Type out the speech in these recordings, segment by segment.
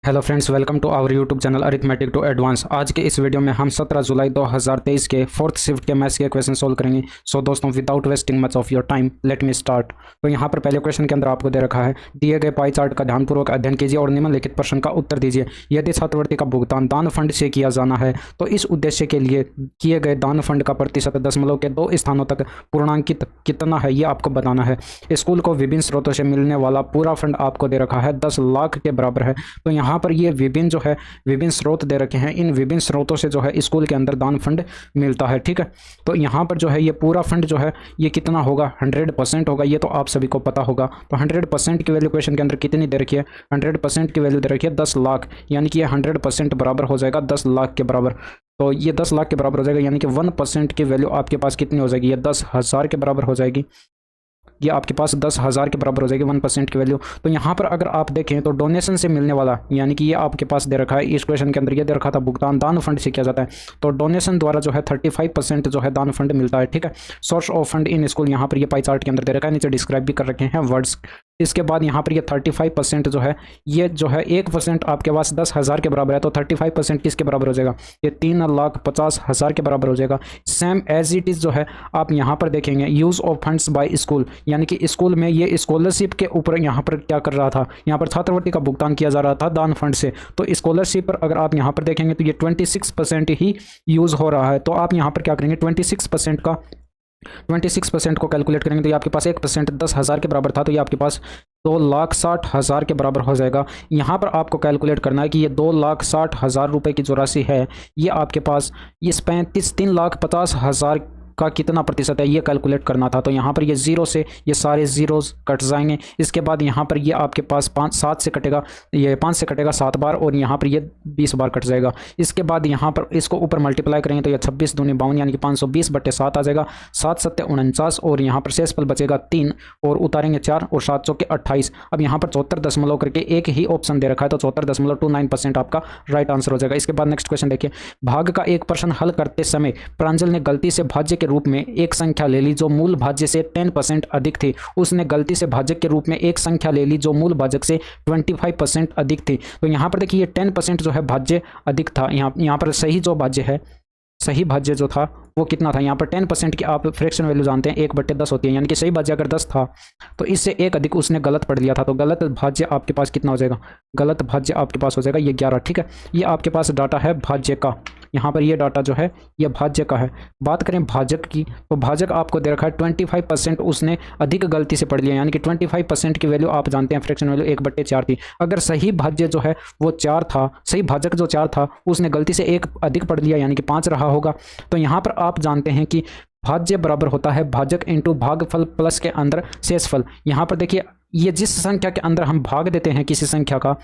Hello friends, welcome to our YouTube channel arithmetic to advance. आज के इस video में हम 17 जुलाई 2023 के फोर्थ शिफ्ट के मैथ्स के क्वेश्चन सोल्व करेंगे। सो दोस्तों, without wasting much of your time let me start. तो यहाँ पर पहले क्वेश्चन के अंदर आपको दे रखा है, दिए गए पाई चार्ट का ध्यानपूर्वक अध्ययन कीजिए और निम्नलिखित प्रश्न का उत्तर दीजिए। यदि छात्रवृत्ति का भुगतान दान फंड से किया जाना है तो इस उद्देश्य के लिए किए गए दान फंड का प्रतिशत दशमलव के 2 स्थानों तक पूर्णांकित कितना है, ये आपको बताना है। स्कूल को विभिन्न स्रोतों से मिलने वाला पूरा फंड आपको दे रखा है 10 लाख के बराबर है। तो यहाँ पर ये विभिन्न स्रोत दे रखे हैं। इन विभिन्न स्रोतों से जो है स्कूल के अंदर दान फंड मिलता है। ठीक है, तो यहाँ पर जो है ये पूरा फंड जो है ये कितना होगा, 100% होगा। ये तो आप सभी को पता होगा। तो 100% की वैल्यू क्वेश्चन के अंदर कितनी दे रखी है, 100% की वैल्यू दे रखी है 10 लाख, यानी कि ये 100% बराबर हो जाएगा 10 लाख के बराबर। तो ये 10 लाख के बराबर हो जाएगा, यानी कि 1% की वैल्यू आपके पास कितनी हो जाएगी, ये 10,000 के बराबर हो जाएगी। ये आपके पास 10,000 के बराबर हो जाएगी 1% की वैल्यू। तो यहाँ पर अगर आप देखें तो डोनेशन से मिलने वाला, यानी कि ये आपके पास दे रखा है इस क्वेश्चन के अंदर, ये दे रखा था भुगतान दान फंड से किया जाता है। तो डोनेशन द्वारा जो है 35% जो है दान फंड मिलता है। ठीक है, source of fund in school यहाँ पर ये पाई चार्ट के अंदर दे रखा है, नीचे डिस्क्राइब भी कर रखे हैं वर्ड्स। इसके बाद यहाँ पर ये 35% जो है, ये जो है 1% आपके पास 10,000 के बराबर है। तो 35% किसके बराबर हो जाएगा, ये 3,50,000 के बराबर हो जाएगा। सेम एज इट इज़ जो है आप यहाँ पर देखेंगे use of funds by school, यानी कि स्कूल में ये स्कॉलरशिप के ऊपर यहाँ पर क्या कर रहा था, यहाँ पर छात्रवृत्ति का भुगतान किया जा रहा था दान फंड से। तो स्कॉलरशिप पर अगर आप यहाँ पर देखेंगे तो ये 26% ही यूज़ हो रहा है। तो आप यहाँ पर क्या करेंगे, 26% को कैलकुलेट करेंगे तो ये आपके पास 1% 10,000 के बराबर था, तो ये आपके पास 2,60,000 के बराबर हो जाएगा। यहाँ पर आपको कैलकुलेट करना है कि ये 2,60,000 रुपये की जो राशि है ये आपके पास ये 3,50,000 का कितना प्रतिशत है, ये कैलकुलेट करना था। तो यहाँ पर ये जीरो से ये सारे जीरोस कट जाएंगे। इसके बाद यहाँ पर ये आपके पास 5 से कटेगा, ये 5 से कटेगा 7 बार, और यहाँ पर ये 20 बार कट जाएगा। इसके बाद यहाँ पर इसको ऊपर मल्टीप्लाई करेंगे तो ये 26 दूनी 52, यानी कि 520/7 आ जाएगा। 7 सत्ते 49, और यहाँ पर शेषफल बचेगा 3, और उतारेंगे 4, और 7 चौके 28। अब यहाँ पर 74 दशमलव करके एक ही ऑप्शन दे रखा है, तो 74.29% आपका राइट आंसर हो जाएगा। इसके बाद नेक्स्ट क्वेश्चन देखिए, भाग का एक प्रश्न हल करते समय प्रांजल ने गलती से भाज्य के रूप में एक संख्या ले ली जो मूल भाज्य से 10% अधिक थी। उसने गलती से भाजक के रूप में एक संख्या ले ली जो मूल भाजक से 25% अधिक थी। तो यहाँ पर देखिए ये 10% जो है भाज्य अधिक था। यहाँ पर सही जो भाज्य है, सही भाज्य जो था वो कितना था, यहाँ पर 10% की आप फ्रैक्शन वैल्यू जानते हैं 1/10 होती है, यानी कि सही भाज्य अगर 10 था तो इससे एक अधिक उसने गलत पढ़ लिया था। तो गलत भाज्य आपके पास कितना हो जाएगा, गलत भाज्य आपके पास हो जाएगा ये 11। ठीक है, ये आपके पास डाटा है भाज्य का। यहाँ पर ये डाटा जो है ये भाज्य का है। बात करें भाजक की, तो भाजक आपको दे रखा है 25% उसने अधिक गलती से पढ़ लिया, यानी कि 25% की वैल्यू आप जानते हैं फ्रैक्शन वैल्यू 1/4 थी। अगर सही भाज्य जो है वो 4 था, सही भाजक जो 4 था उसने गलती से 1 अधिक पढ़ लिया, यानी कि 5 रहा होगा। तो यहाँ पर आप जानते हैं कि भाज्य बराबर होता है भाजक इंटू भागफल प्लस के अंदर शेषफल। यहाँ पर देखिए ये जिस संख्या के अंदर हम भाग देते हैं किसी संख्या का,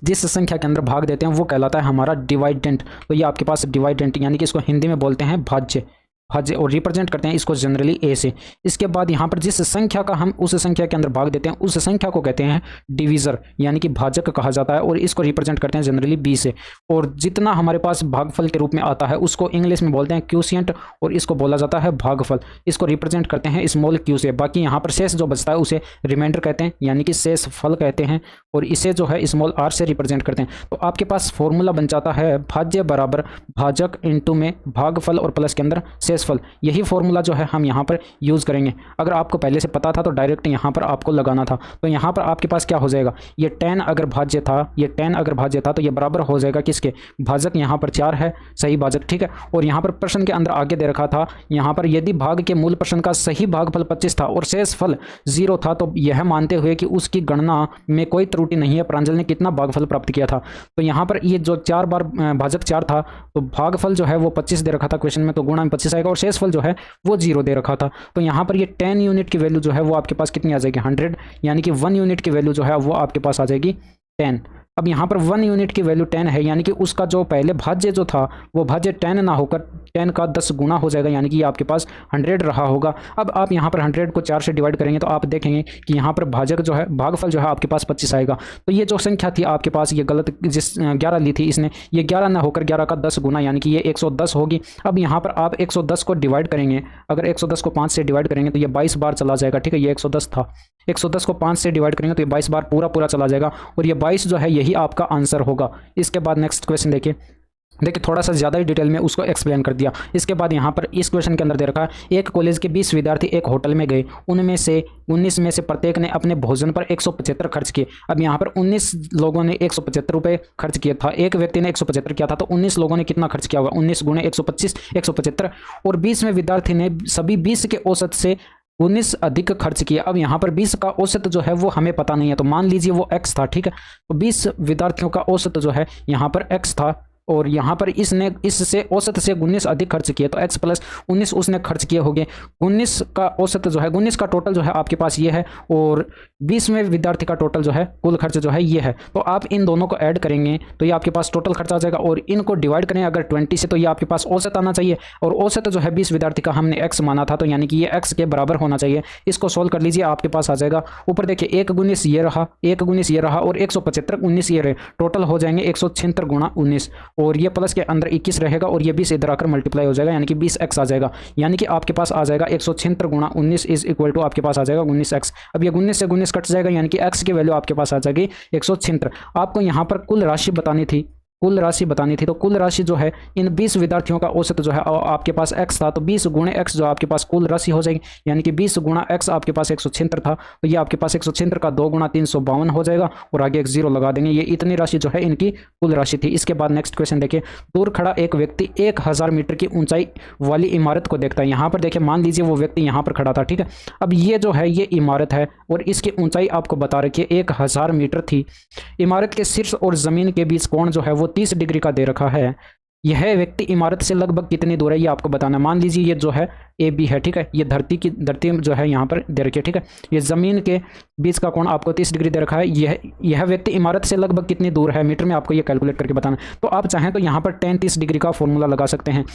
जिस संख्या के अंदर भाग देते हैं वो कहलाता है हमारा डिवाइडेंट। तो ये आपके पास डिवाइडेंट, यानी कि इसको हिंदी में बोलते हैं भाज्य, भाज्य, और रिप्रेजेंट करते हैं इसको जनरली ए से। इसके बाद यहाँ पर जिस संख्या का हम उस संख्या के अंदर भाग देते हैं उस संख्या को कहते हैं डिवीज़र, यानी कि भाजक कहा जाता है, और इसको रिप्रेजेंट करते हैं जनरली बी से। और जितना हमारे पास भागफल के रूप में आता है उसको इंग्लिश में बोलते हैं क्यूशियंट, और इसको बोला जाता है भागफल। इसको रिप्रेजेंट करते हैं स्मॉल क्यू से। बाकी यहाँ पर शेष जो बचता है उसे रिमाइंडर कहते हैं, यानी कि शेष फल कहते हैं, और इसे जो है स्मॉल आर से रिप्रेजेंट करते हैं। तो आपके पास फॉर्मूला बन जाता है भाज्य बराबर भाजक इंटू में भागफल और प्लस के अंदर शेषफल। यही फॉर्मूला जो है हम यहाँ पर यूज़ करेंगे। अगर आपको पहले से पता था तो डायरेक्ट यहाँ पर आपको लगाना था। तो यहाँ पर आपके पास क्या हो जाएगा, ये 10 अगर भाज्य था, ये 10 अगर भाज्य था तो ये बराबर हो जाएगा किसके, भाजक यहाँ पर 4 है, सही भाजक। ठीक है, और यहाँ पर प्रश्न के अंदर आगे दे रखा था, यहाँ पर यदि भाग के मूल प्रश्न का सही भागफल 25 था और शेषफल 0 था, तो यह मानते हुए कि उसकी गणना में कोई त्रुटि नहीं है प्रांजल ने कितना भागफल प्राप्त किया था। तो यहाँ पर ये जो 4 बार भाजक 4 था तो भागफल जो है वो 25 दे रखा था क्वेश्चन में, तो गुणा में 25 आएगा, और शेषफल जो है वो 0 दे रखा था। तो यहाँ पर ये 10 यूनिट की वैल्यू जो है वो आपके पास कितनी आ जाएगी, 100, यानी कि 1 यूनिट की वैल्यू जो है वो आपके पास आ जाएगी 10। अब यहाँ पर 1 यूनिट की वैल्यू 10 है, यानी कि उसका जो पहले भाज्य जो था वो भाज्य 10 ना होकर 10 का 10 गुना हो जाएगा, यानी कि ये आपके पास 100 रहा होगा। अब आप यहाँ पर 100 को 4 से डिवाइड करेंगे तो आप देखेंगे कि यहाँ पर भाजक जो है, भागफल जो है आपके पास 25 आएगा। तो ये जो संख्या थी आपके पास ये गलत, जिस 11 ली थी इसने, ये 11 ना होकर 11 का 10 गुना, यानी कि ये 110 होगी। अब यहाँ पर आप 110 को डिवाइड करेंगे, अगर 110 को 5 से डिवाइड करेंगे तो ये 22 बार चला जाएगा। ठीक है, ये 110 था, 110 को 5 से डिवाइड करेंगे तो ये 22 बार पूरा चला जाएगा, और ये 22 जो है यही यही आपका आंसर होगा। इसके बाद नेक्स्ट क्वेश्चन देखिए थोड़ा सा ज़्यादा ही डिटेल में उसको एक्सप्लेन कर दिया। इसके बाद यहाँ पर इस क्वेश्चन के अंदर दे रखा है एक कॉलेज के 20 विद्यार्थी एक होटल में गए, उनमें से 19 में से प्रत्येक ने अपने भोजन पर 175 खर्च किए। अब यहाँ पर 19 लोगों ने 175 रुपये खर्च किया था, एक व्यक्ति ने 175 किया था, तो 19 लोगों ने कितना खर्च किया होगा? 19 गुणे 125 175। और 20 में विद्यार्थी ने सभी 20 के औसत से 19 अधिक खर्च किया। अब यहाँ पर 20 का औसत जो है वो हमें पता नहीं है, तो मान लीजिए वो x था, ठीक है। तो 20 विद्यार्थियों का औसत जो है यहाँ पर x था, और यहाँ पर इसने इससे औसत से 19 अधिक खर्च किए, तो x प्लस 19 उसने खर्च किए होंगे। 19 का औसत जो है 19 का टोटल जो है आपके पास ये है, और 20वें विद्यार्थी का टोटल जो है कुल खर्च जो है ये है। तो आप इन दोनों को ऐड करेंगे तो ये आपके पास टोटल खर्च आ जाएगा, और इनको डिवाइड करें अगर 20 से तो ये आपके पास औसत आना चाहिए, और औसत जो है 20 विद्यार्थी का हमने x माना था, तो यानी कि ये x के बराबर होना चाहिए। इसको सोल्व कर लीजिए, आपके पास आ जाएगा। ऊपर देखिए 1 गुणिस ये रहा, 1 गुणिस ये रहा, और 175 19 ये रहे, टोटल हो जाएंगे 176 गुणा 19, और ये प्लस के अंदर 21 रहेगा, और ये 20 इधर आकर मल्टीप्लाई हो जाएगा, यानी कि 20x आ जाएगा। यानी कि आपके पास आ जाएगा 176 गुणा 19 इज इक्वल टू आपके पास आ जाएगा 19x। अब ये 19 से 19 कट जाएगा, यानी कि x की वैल्यू आपके पास आ जाएगी 176। आपको यहाँ पर कुल राशि बतानी थी, तो कुल राशि जो है इन 20 विद्यार्थियों का औसत जो है आपके पास x था, तो 20 गुणे x जो आपके पास कुल राशि हो जाएगी, यानी कि 20 गुणा x आपके पास 176 था, तो ये आपके पास 176 का 2 गुणा 352 हो जाएगा, और आगे एक 0 लगा देंगे। ये इतनी राशि जो है इनकी कुल राशि थी। इसके बाद नेक्स्ट क्वेश्चन देखिए, दूर खड़ा एक व्यक्ति 1000 मीटर की ऊंचाई वाली इमारत को देखता है। यहाँ पर देखिए मान लीजिए वो व्यक्ति यहाँ पर खड़ा था, ठीक है। अब ये जो है ये इमारत है, और इसकी ऊंचाई आपको बता रखी है 1000 मीटर थी। इमारत के शीर्ष और जमीन के बीच कोण जो है वो 30 डिग्री का दे रखा है। यह व्यक्ति इमारत से लगभग कितनी दूर है ये आपको बताना। मान लीजिए ये जो है AB है, ठीक है। ये धरती जो है यहाँ पर दे रखी है, ठीक है। ये जमीन के बीच का कोण आपको 30 डिग्री दे रखा है। यह व्यक्ति इमारत से लगभग कितनी दूर है मीटर में, आपको ये कैलकुलेट करके बताना। तो आप चाहें तो यहाँ पर tan 30 डिग्री का फॉर्मूला लगा सकते हैं,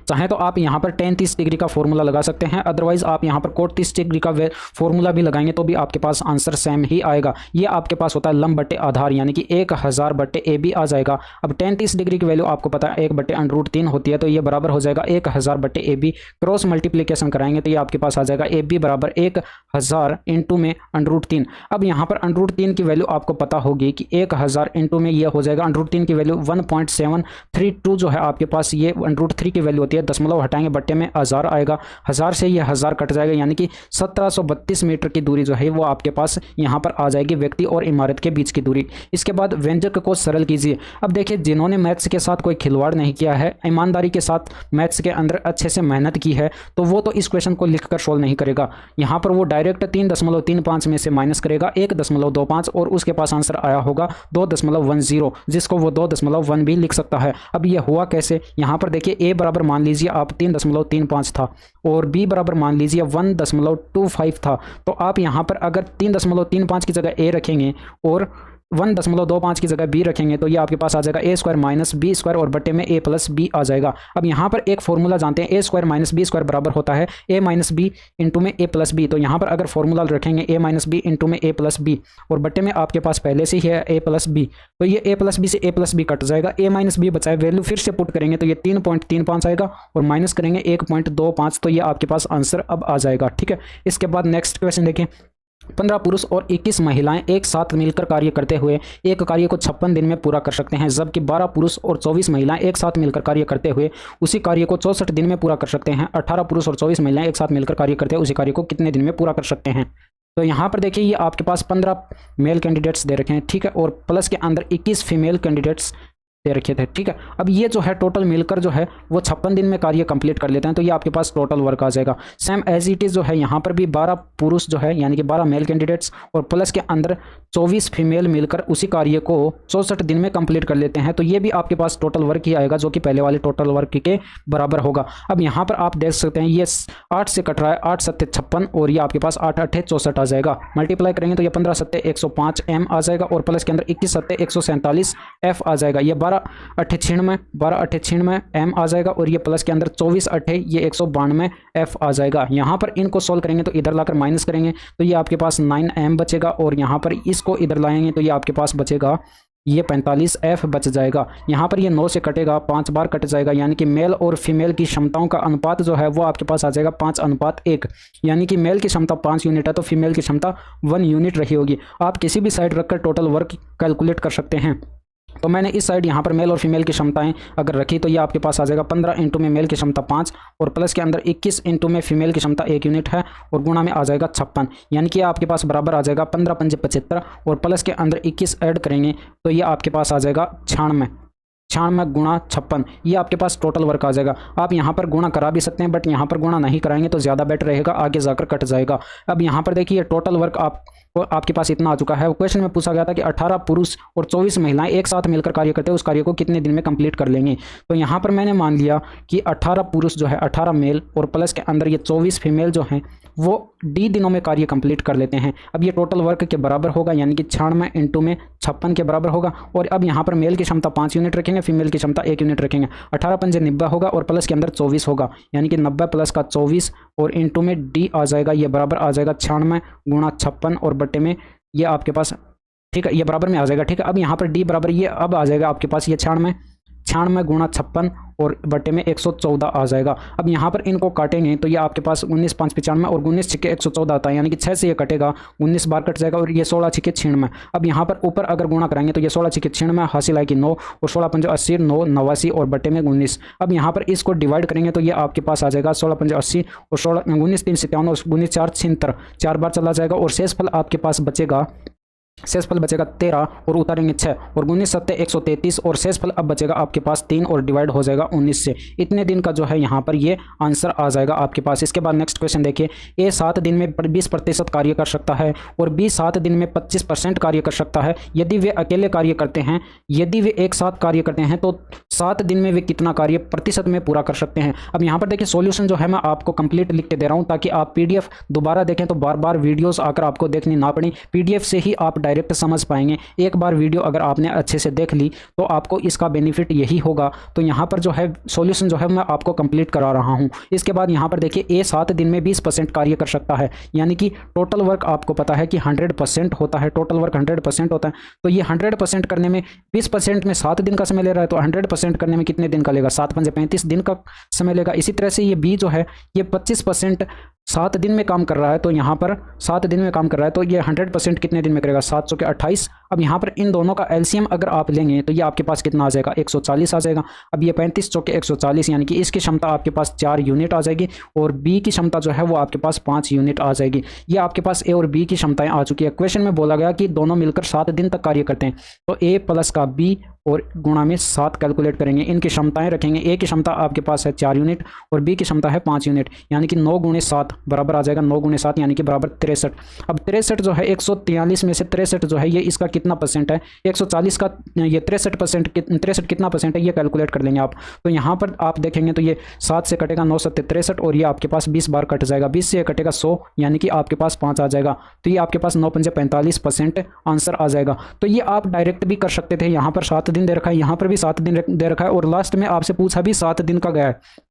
चाहे तो आप यहाँ पर tan 30 डिग्री का फॉर्मूला लगा सकते हैं, अदरवाइज आप यहाँ पर cot 30 डिग्री का फॉर्मूला भी लगाएंगे तो भी आपके पास आंसर सेम ही आएगा। ये आपके पास होता है लंब बटे आधार, यानी कि 1000 बटे AB आ जाएगा। अब tan 30 डिग्री की वैल्यू आपको पता है 1 बटे √3 होती है, तो ये बराबर हो जाएगा 1000 बटे AB। क्रॉस मल्टीप्लीकेशन कराएंगे तो ये आपके पास आ जाएगा AB बराबर 1000 इंटू में √3। अब यहाँ पर √3 की वैल्यू आपको पता होगी कि 1000 इंटू में ये हो जाएगा √3 की वैल्यू 1.732 जो है आपके पास, ये √3 की वैल्यू होती है। दशमलव हटाएंगे, बट्टे में 1000 आएगा, 1000 से ये 1000 कट जाएगा, यानी कि 1732 मीटर की दूरी जो है वो आपके पास यहाँ पर आ जाएगी, व्यक्ति और इमारत के बीच की दूरी। इसके बाद व्यंजक को सरल कीजिए। अब देखिए जिन्होंने मैथ्स के साथ कोई खिलवाड़ नहीं किया है, ईमानदारी के साथ मैथ्स के अंदर अच्छे से मेहनत की है, तो वो तो इस क्वेश्चन को लिखकर सोल्व नहीं करेगा। यहाँ पर वो डायरेक्ट 3.35 में से माइनस करेगा 1.25, और उसके पास आंसर आया होगा 2.10, जिसको वो 2.1 भी लिख सकता है। अब ये हुआ कैसे? यहाँ पर देखिए A बराबर मान लीजिए आप 3.35 था, और B बराबर मान लीजिए 1.25 था। तो आप यहाँ पर अगर 3.35 की जगह A रखेंगे और 1.25 की जगह B रखेंगे तो ये आपके पास आ जाएगा A² माइनस B² और बटे में A प्लस B आ जाएगा। अब यहाँ पर एक फॉर्मूला जानते हैं, A² माइनस B² बराबर होता है A माइनस B इंटू में A प्लस B। तो यहाँ पर अगर फॉर्मूला रखेंगे A माइनस B इंटू में A प्लस B, और बटे में आपके पास पहले से ही है A प्लस B, तो ये A प्लस B से A प्लस B कट जाएगा, A माइनस B बचाए, वैल्यू फिर से पुट करेंगे तो ये 3.35 आएगा, और माइनस करेंगे 1.25, तो ये आपके पास आंसर अब आ जाएगा, ठीक है। इसके बाद नेक्स्ट क्वेश्चन देखें, 15 पुरुष और 21 महिलाएं एक साथ मिलकर कार्य करते हुए एक कार्य को 56 दिन में पूरा कर सकते हैं, जबकि 12 पुरुष और 24 महिलाएं एक साथ मिलकर कार्य करते हुए उसी कार्य को 64 दिन में पूरा कर सकते हैं। 18 पुरुष और 24 महिलाएं एक साथ मिलकर कार्य करते हुए उसी कार्य को कितने दिन में पूरा कर सकते हैं? तो यहाँ पर देखिए ये आपके पास 15 मेल कैंडिडेट्स दे रखे हैं, ठीक है, और प्लस के अंदर 21 फीमेल कैंडिडेट्स दे रखे थे, ठीक है। अब ये जो है टोटल मिलकर जो है वो 56 दिन में कार्य कंप्लीट कर लेते हैं, तो ये आपके पास टोटल वर्क आ जाएगा। सेम एज इट इज़ जो है यहाँ पर भी 12 पुरुष जो है यानी कि 12 मेल कैंडिडेट्स और प्लस के अंदर 24 फीमेल मिलकर उसी कार्य को 64 दिन में कंप्लीट कर लेते हैं, तो ये भी आपके पास टोटल वर्क ही आएगा जो कि पहले वाले टोटल वर्क के बराबर होगा। अब यहाँ पर आप देख सकते हैं ये 8 से कट रहा है, 8 सत्ते 56, और ये आपके पास 8 अट्ठे 64 आ जाएगा। मल्टीप्लाई करेंगे तो ये 15 सत्ते 105 M आ जाएगा, और प्लस के अंदर 21 सत्ते 147 F आ जाएगा। ये 12 अट्ठे 96 M आ जाएगा, और ये प्लस के अंदर 24 अट्ठे ये 192 F आ जाएगा। यहाँ पर इनको सोल्व करेंगे तो इधर लाकर माइनस करेंगे तो ये आपके पास 9 M बचेगा, और यहाँ पर इसको इधर लाएंगे तो ये आपके पास बचेगा ये 45F बच जाएगा। यहाँ पर ये 9 से कटेगा, 5 बार कट जाएगा, यानी कि मेल और फीमेल की क्षमताओं का अनुपात जो है वो आपके पास आ जाएगा 5:1। यानी कि मेल की क्षमता 5 यूनिट है तो फीमेल की क्षमता 1 यूनिट रही होगी। आप किसी भी साइड रखकर टोटल वर्क कैलकुलेट कर सकते हैं। तो मैंने इस साइड यहाँ पर मेल और फीमेल की क्षमताएं अगर रखी तो ये आपके पास आ जाएगा 15 इंटू में मेल की क्षमता 5 और प्लस के अंदर 21 इंटू में फीमेल की क्षमता 1 यूनिट है और गुणा में आ जाएगा 56, यानी कि आपके पास बराबर आ जाएगा 15 पंजे 75 और प्लस के अंदर 21 ऐड करेंगे तो ये आपके पास आ जाएगा 96 गुणा 56। ये आपके पास टोटल वर्क आ जाएगा। आप यहाँ पर गुणा करा भी सकते हैं बट यहाँ पर गुणा नहीं कराएंगे तो ज़्यादा बेटर रहेगा, आगे जाकर कट जाएगा। अब यहाँ पर देखिए टोटल वर्क आपके पास इतना आ चुका है। क्वेश्चन में पूछा गया था कि 18 पुरुष और 24 महिलाएं एक साथ मिलकर कार्य करते हैं, उस कार्य को कितने दिन में कंप्लीट कर लेंगे। तो यहाँ पर मैंने मान लिया कि 18 पुरुष जो है 18 मेल और प्लस के अंदर ये 24 फीमेल जो हैं वो डी दिनों में कार्य कंप्लीट कर लेते हैं। अब ये टोटल वर्क के बराबर होगा, यानी कि 96 इंटू में 56 के बराबर होगा। और अब यहाँ पर मेल की क्षमता 5 यूनिट रखेंगे, फीमेल की क्षमता 1 यूनिट रखेंगे। 18 पंजे 90 होगा और प्लस के अंदर 24 होगा, यानी कि 90 प्लस का 24 और इंटू में डी आ जाएगा, ये बराबर आ जाएगा 96 गुणा 56 और बट्टे में ये आपके पास, ठीक है, ये बराबर में आ जाएगा। ठीक है, अब यहाँ पर डी बराबर ये अब आ जाएगा आपके पास ये 96 गुणा 56 और बट्टे में 114 आ जाएगा। अब यहाँ पर इनको काटेंगे तो ये आपके पास 19 5 95 और 19 छिके 114 आता है, यानी कि 6 से ये कटेगा, 19 बार कट जाएगा और ये 16 छिके 96। अब यहाँ पर ऊपर अगर गुणा कराएंगे तो ये 16 छिके 96 हासिल आएगी 9 और 16 पंजे 80 9 89 और बट्टे में 19। अब यहाँ पर इसको डिवाइड करेंगे तो ये आपके पास आ जाएगा 16 पंजे 80 और 16 19 3 57 और 19 4 76, 4 बार चला जाएगा और शेषफल आपके पास बचेगा 13 और उतारेंगे 6 और 19 7 133 और शेषफल अब बचेगा आपके पास 3 और डिवाइड हो जाएगा 19 से। इतने दिन का जो है यहाँ पर ये आंसर आ जाएगा आपके पास। इसके बाद नेक्स्ट क्वेश्चन देखिए, ए 7 दिन में 20% कार्य कर सकता है और बी 7 दिन में 25% कार्य कर सकता है। यदि वे अकेले कार्य करते हैं, यदि वे एक साथ कार्य करते हैं तो 7 दिन में वे कितना कार्य प्रतिशत में पूरा कर सकते हैं। अब यहाँ पर देखिए सॉल्यूशन जो है मैं आपको कंप्लीट लिख के दे रहा हूँ ताकि आप पीडीएफ दोबारा देखें तो बार बार वीडियोस आकर आपको देखनी ना पड़े। पीडीएफ से ही आप डायरेक्ट समझ पाएंगे। एक बार वीडियो अगर आपने अच्छे से देख ली तो आपको इसका बेनिफिट यही होगा। तो यहाँ पर जो है सॉल्यूशन जो है मैं आपको कंप्लीट करा रहा हूँ। इसके बाद यहाँ पर देखिए ए 7 दिन में 20% कार्य कर सकता है, यानी कि टोटल वर्क आपको पता है कि 100% होता है, टोटल वर्क 100% होता है। तो ये 100% करने में 20% में 7 दिन का समय ले रहा है तो 100% करने में कितने दिन का लेगा, 7 पंजे 35 दिन का समय लेगा। इसी तरह से ये बी जो है ये 25% 7 दिन में काम कर रहा है, तो यहाँ पर 7 दिन में काम कर रहा है तो ये 100% कितने दिन में करेगा, 7 चौके 28। अब यहाँ पर इन दोनों का एलसीएम अगर आप लेंगे तो ये आपके पास कितना आ जाएगा, 140 आ जाएगा। अब ये 35 चौके 140, यानी कि इसकी क्षमता आपके पास 4 यूनिट आ जाएगी और बी की क्षमता जो है वो आपके पास 5 यूनिट आ जाएगी। ये आपके पास ए और बी की क्षमताएं आ चुकी है। क्वेश्चन में बोला गया कि दोनों मिलकर 7 दिन तक कार्य करते हैं, तो ए प्लस का बी और गुणा में 7 कैलकुलेट करेंगे, इनकी क्षमताएं रखेंगे। ए की क्षमता आपके पास है 4 यूनिट और बी की क्षमता है 5 यूनिट, यानी कि 9 गुणे 7 बराबर आ जाएगा 9 गुणे 7 यानी कि बराबर 63। अब 63 जो है 143 में से 63 जो है ये इसका कितना परसेंट है, 140 का ये 63% 63 कितना परसेंट है ये कैलकुलेट कर लेंगे आप। तो यहाँ पर आप देखेंगे तो ये 7 से कटेगा 9 7 63 और ये आपके पास 20 बार कट जाएगा, 20 से कटेगा 100 यानी कि आपके पास 5 आ जाएगा। तो ये आपके पास 9 पंजे 45% आंसर आ जाएगा। तो ये आप डायरेक्ट भी कर सकते थे, यहाँ पर 7 दिन दे रखा है, यहाँ पर भी 7 दिन दे रखा है और लास्ट में आपसे पूछा भी 7 दिन का गया है।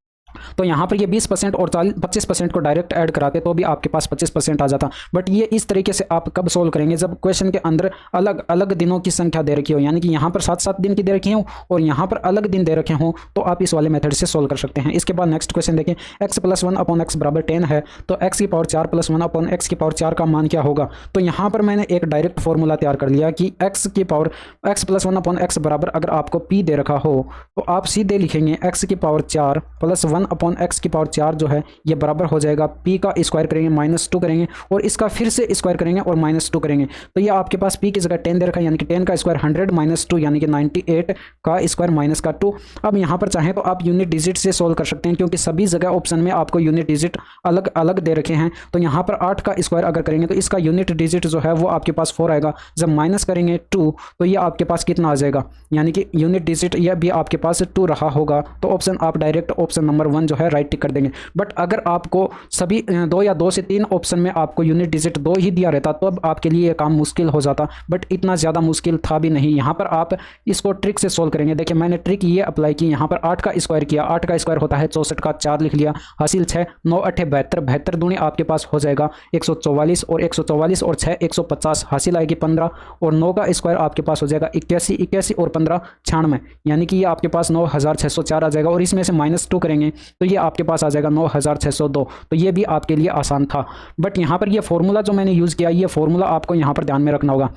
तो यहाँ पर ये 20% और 25% को डायरेक्ट ऐड कराते तो भी आपके पास 25% आ जाता। बट ये इस तरीके से आप कब सोल्व करेंगे, जब क्वेश्चन के अंदर अलग अलग दिनों की संख्या दे रखी हो, यानी कि यहाँ पर 7-7 दिन की दे रखी हो और यहाँ पर अलग दिन दे रखे हों, तो आप इस वाले मेथड से सोल्व कर सकते हैं। इसके बाद नेक्स्ट क्वेश्चन देखें, x + 1 x बराबर 10 है तो x की पावर 4 + 1 x की पावर 4 का मान क्या होगा। तो यहाँ पर मैंने एक डायरेक्ट फॉर्मूला तैयार कर लिया कि x + 1 x बराबर अगर आपको p दे रखा हो तो आप सीधे लिखेंगे x की पावर 4 + 1 x की पावर 4 जो है ये बराबर हो जाएगा p का स्क्वायर करेंगे -2 करेंगे और इसका फिर से स्क्वायर करेंगे और -2 करेंगे। तो ये आपके पास p की जगह 10 दे रखा है, यानी कि 10 का स्क्वायर 100 - 2 यानी कि 98 का स्क्वायर माइनस का 2। अब यहाँ पर चाहें तो आप यूनिट डिजिट से सोल्व कर सकते हैं क्योंकि सभी जगह ऑप्शन में आपको यूनिट डिजिट अलग अलग दे रखे हैं। तो यहाँ पर 8 का स्क्वायर अगर करेंगे तो इसका यूनिट डिजिट जो है वो आपके पास 4 आएगा। जब माइनस करेंगे 2 तो ये आपके पास कितना आ जाएगा, यानी कि यूनिट डिजिट यह भी आपके पास 2 रहा होगा। तो ऑप्शन आप डायरेक्ट ऑप्शन नंबर 1 जो है राइट टिक कर देंगे। बट अगर आपको सभी 2 या 2 से 3 ऑप्शन में आपको यूनिट डिजिट 2 ही दिया रहता तो अब आपके लिए ये काम मुश्किल हो जाता, बट इतना ज़्यादा मुश्किल था भी नहीं। यहाँ पर आप इसको ट्रिक से सोल्व करेंगे। देखिए मैंने ट्रिक ये अप्लाई की, यहाँ पर 8 का स्क्वायर किया, 8 का स्क्वायर होता है 64 का 4 लिख लिया, हासिल 6, 9 8 72, 72 दूनी आपके पास हो जाएगा 144 और 144 और 6 150, हासिल आएगी 15 और 9 का स्क्वायर आपके पास हो जाएगा 81, 81 और 15 96, यानी कि ये आपके पास 9604 आ जाएगा और इसमें से -2 करेंगे तो ये आपके पास आ जाएगा 9602। तो ये भी आपके लिए आसान था। बट यहाँ पर ये फॉर्मूला जो मैंने यूज़ किया, ये फॉर्मूला आपको यहाँ पर ध्यान में रखना होगा।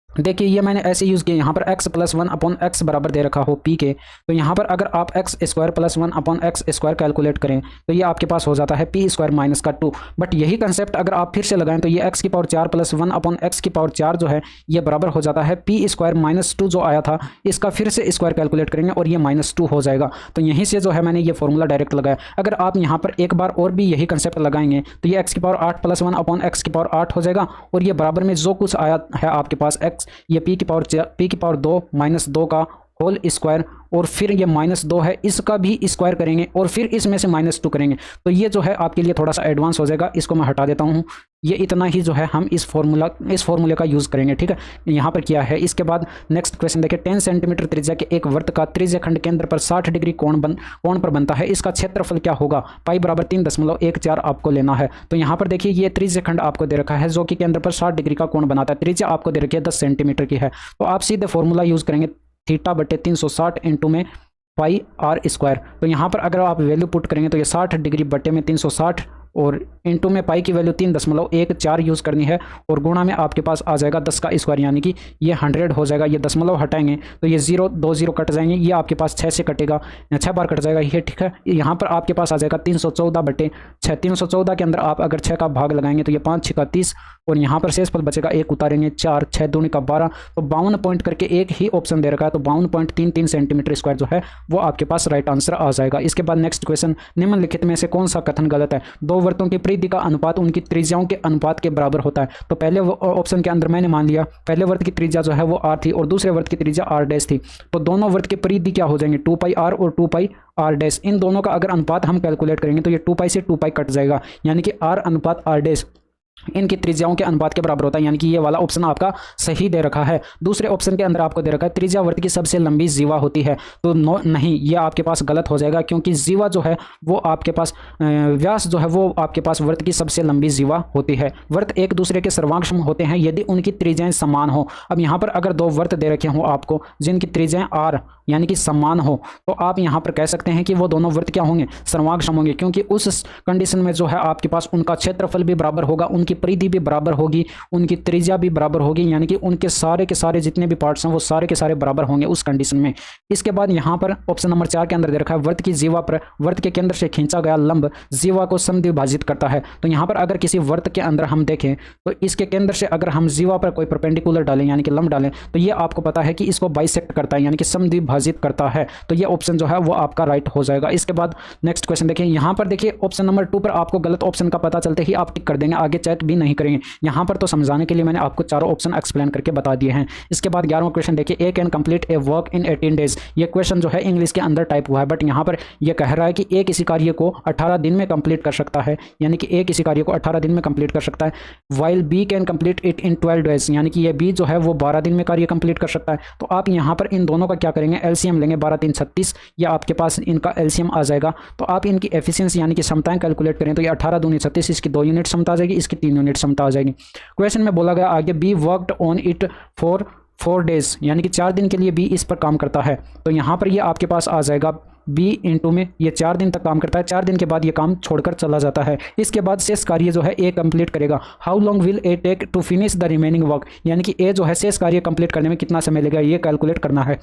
देखिए ये मैंने ऐसे यूज़ किया, यहाँ पर x + 1/x बराबर दे रखा हो p के, तो यहाँ पर अगर आप x² + 1/x² कैलकुलेट करें तो ये आपके पास हो जाता है p² - 2। बट यही कंसेप्ट अगर आप फिर से लगाएं तो ये x⁴ + 1/x⁴ जो है ये बराबर हो जाता है p² - 2 जो आया था, इसका फिर से स्क्वायर कैलकुलेट करेंगे और ये -2 हो जाएगा। तो यहीं से जो है मैंने ये फॉर्मूला डायरेक्ट लगाया। अगर आप यहाँ पर एक बार और भी यही कंसेप्ट लगाएंगे तो ये x⁴ + 1/x⁴ हो जाएगा और ये बराबर में जो कुछ आया है आपके पास x, ये p⁴2 - 2 का होल स्क्वायर और फिर ये -2 है, इसका भी स्क्वायर करेंगे और फिर इसमें से -2 करेंगे। तो ये जो है आपके लिए थोड़ा सा एडवांस हो जाएगा, इसको मैं हटा देता हूँ। ये इतना ही जो है हम इस फॉर्मूले का यूज़ करेंगे, ठीक है। यहाँ पर किया है। इसके बाद नेक्स्ट क्वेश्चन देखिए, 10 सेंटीमीटर त्रिज्या के एक वृत्त का त्रिज्या खंड केंद्र पर 60 डिग्री कोण पर बनता है, इसका क्षेत्रफल क्या होगा? पाई बराबर 3.14 आपको लेना है। तो यहाँ पर देखिए ये त्रिज्या खंड आपको दे रखा है जो कि केंद्र पर 60 डिग्री का कोण बनाता है। त्रिज्या आपको दे रखी है 10 सेंटीमीटर की है, तो आप सीधे फॉर्मूला यूज़ करेंगे θ/360 इंटू में πr²। तो यहाँ पर अगर आप वैल्यू पुट करेंगे तो ये 60 डिग्री बटे में 360 और इंटू में पाई की वैल्यू 3.14 यूज़ करनी है और गुणा में आपके पास आ जाएगा 10 का स्क्वायर, यानी कि ये 100 हो जाएगा। ये दशमलव हटाएंगे तो ये 0 2 0 कट जाएंगे, ये आपके पास 6 से कटेगा, 6 बार कट जाएगा ये, ठीक है। यहाँ पर आपके पास आ जाएगा 314/6। 314 के अंदर आप अगर 6 का भाग लगाएंगे तो ये 5 6 का 30 और यहाँ पर शेषफल बचेगा 1 उतारेंगे 4, 6 दूनी का 12, तो 52 पॉइंट करके एक ही ऑप्शन दे रखा है, तो 52.33 सेंटीमीटर स्क्वायर जो है वो आपके पास राइट आंसर आ जाएगा। इसके बाद नेक्स्ट क्वेश्चन, निम्नलिखित में से कौन सा कथन गलत है? दो वृत्तों की परिधि का अनुपात उनकी त्रिज्याओं के अनुपात के बराबर होता है। तो पहले ऑप्शन के अंदर मैंने मान लिया पहले वृत्त की त्रिज्या जो है वो r थी और दूसरे वृत्त की त्रिज्या r' थी, तो दोनों वृत्त की परिधि क्या हो जाएंगे? 2πr और 2πr'। इन दोनों का अगर अनुपात हम कैलकुलेट करेंगे तो ये 2π से 2π कट जाएगा, यानी कि r अनुपात r' इनकी त्रिज्याओं के अनुपात के बराबर होता है, यानी कि ये वाला ऑप्शन आपका सही दे रखा है। दूसरे ऑप्शन के अंदर आपको दे रखा है त्रिज्या वृत्त की सबसे लंबी जीवा होती है, तो नहीं, ये आपके पास गलत हो जाएगा, क्योंकि जीवा जो है वो आपके पास व्यास जो है वो आपके पास वृत्त की सबसे लंबी जीवा होती है। वृत्त एक दूसरे के सर्वांश होते हैं यदि उनकी त्रिज्याएं समान हो। अब यहाँ पर अगर दो वृत्त दे रखे हों आपको जिनकी त्रिज्याएं r यानी कि समान हो, तो आप यहाँ पर कह सकते हैं कि वो दोनों वृत्त क्या होंगे? सर्वांगसम होंगे, क्योंकि उस कंडीशन में जो है आपके पास उनका क्षेत्रफल भी बराबर होगा, उनकी परिधि भी बराबर होगी, उनकी त्रिज्या भी बराबर होगी, यानी कि उनके सारे के सारे जितने भी पार्ट्स हैं वो सारे के सारे बराबर होंगे उस कंडीशन में। इसके बाद यहाँ पर ऑप्शन नंबर 4 के अंदर दे रखा है वृत्त की जीवा पर वृत्त के केंद्र से खींचा गया लंब जीवा को समद्विभाजित करता है। तो यहाँ पर अगर किसी वृत्त के अंदर हम देखें तो इसके केंद्र से अगर हम जीवा पर कोई परपेंडिकुलर डालें यानी कि लंब डालें तो ये आपको पता है कि इसको बाइसेक्ट करता है, यानी कि समद्विभाजित करता है। तो ये ऑप्शन जो है वो आपका राइट हो जाएगा। इसके बाद नेक्स्ट क्वेश्चन देखिए, यहाँ पर देखिए ऑप्शन नंबर 2 पर आपको गलत ऑप्शन का पता चलते ही आप टिक कर देंगे, आगे चेक भी नहीं करेंगे। यहाँ पर तो समझाने के लिए मैंने आपको चारों ऑप्शन एक्सप्लेन करके बता दिए हैं। इसके बाद 11वां क्वेश्चन देखिए, A can complete a work in 18 days. ये क्वेश्चन जो है इंग्लिश के अंदर टाइप हुआ है, बट यहाँ पर यह कह रहा है कि ए किसी कार्य को 18 दिन में कंप्लीट कर सकता है, यानी कि ए किसी कार्य को 18 दिन में कंप्लीट कर सकता है। While B can complete it in 12 days, यानी कि ये बी जो है वो 12 दिन में कार्य कंप्लीट कर सकता है। तो आप यहाँ पर इन दोनों का क्या करेंगे? एलसीएम लेंगे, 12 3 36, या आपके पास इनका एलसीएम आ जाएगा। तो आप इनकी एफिशिएंसी यानी कि क्षमताएं कैलकुलेट करें तो ये 18 दूनी 36, इसकी 2 यूनिट क्षमता आ जाएगी, इसकी 3 यूनिट क्षमता आ जाएगी। क्वेश्चन में बोला गया आगे be worked on it for 4 days, यानी कि 4 दिन के लिए बी इस पर काम करता है। तो यहाँ पर ये आपके पास आ जाएगा बी इंटू में ये 4 दिन तक काम करता है, 4 दिन के बाद ये काम छोड़कर चला जाता है। इसके बाद शेष कार्य जो है ए कंप्लीट करेगा। How long will A take to finish the remaining work, यानी कि ए जो है शेष कार्य कंप्लीट करने में कितना समय लगेगा ये कैलकुलेट करना है।